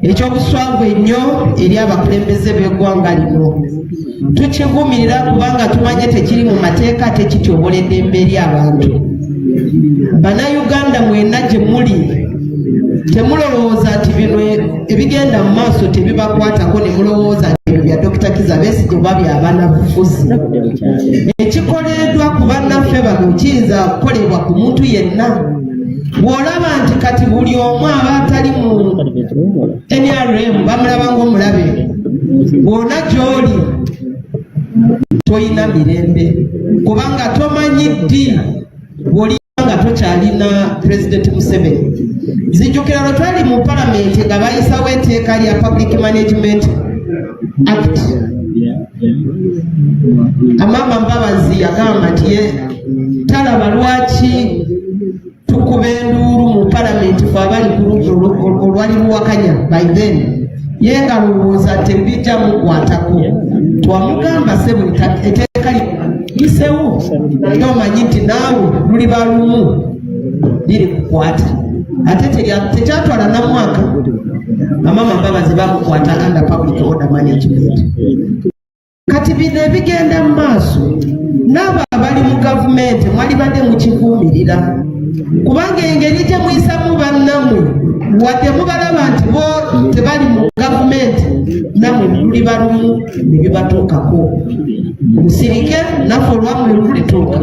ekyobuswavu ennyo eri abakulembeze b'eggwanga lino tukivumirira kubanga tumanye tekiri mu mateeka tekityobola eddembe eri abantu. Bannayuganda mwenna gye muli temulowooza nti bino ebigenda mu maaso tebibakwatako ne mulowooza nti bya Dr. Kizza Besigye oba by'abaana bufuzi. Ekikoleddwa ku bannaffe bano kiyinza kukolebwa ku muntu yenna. Bw'olaba nti kati buli omu aba atali mu NRM bamulaba ng'omulabe, bw'ona gy'oli toyina mirembe kubanga tomanyi ddi bw'oli nga tokyalina President Museveni. Zijjukira lwe twali mu palamenti nga bayisawo etteeka lya Public Management Act. Amama Mbabazi yagamba nti talaba lwaki tukuba enduulu mu palamenti fe abali ku ludda olwali luwakanya by then ye nga lowooza tebijja mukwatako. Twamugamba sebo etteeka lisewo tomanyi nti naawe luliba lumu liri kukwata ate tekyatwala na mwaka Amama Mbabazi bamukwata under public order management. Kati bino ebigenda mu maaso n'abo abali mu gavumenti mwali badde mukivuumirira kubanga engeri gye muyisamu bannammwe wadde mubalaba nti bo tebali mu gavumenti nammwe luli balumu ne bibatuukako musirike naffe olwammwe lulituuka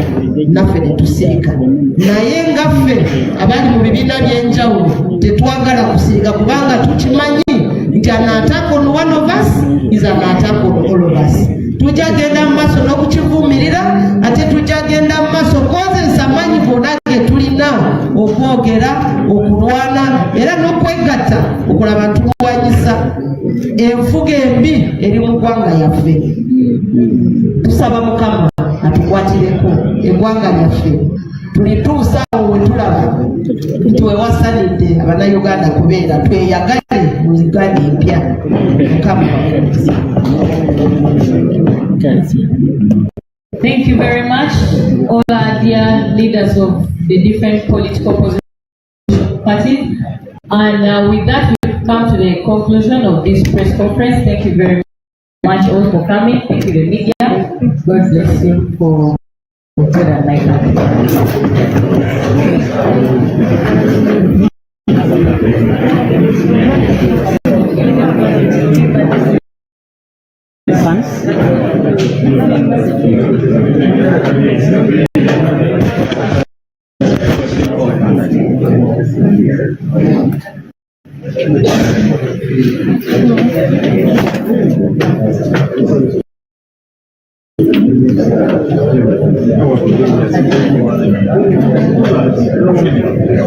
naffe ne tusirika naye ngaffe abali mu bibiina by'enjawulo tetwagala kusirika kubanga tukimanyi nti an attack on one of us is an attack on all of us. Tujja genda mu maaso n'okukivumirira ate tujja genda mu maaso kozesa amaanyi gonna ge tulina okwogera okulwana era n'okwegatta okulaba tulwanyisa enfuga embi eri mu ggwanga yaffe. Tusaba Mukama atukwatireko eggwanga lyaffe tulituusa awo we tulaba nti wewasanidde Abannayuganda kubeera tweyagale mu Uganda empya. Mukama. Thank you very much, all our dear leaders of the different political opposition parties. And with that, we've come to the conclusion of this press conference. Thank you very much all for coming. Thank you, the media. God bless you for good and like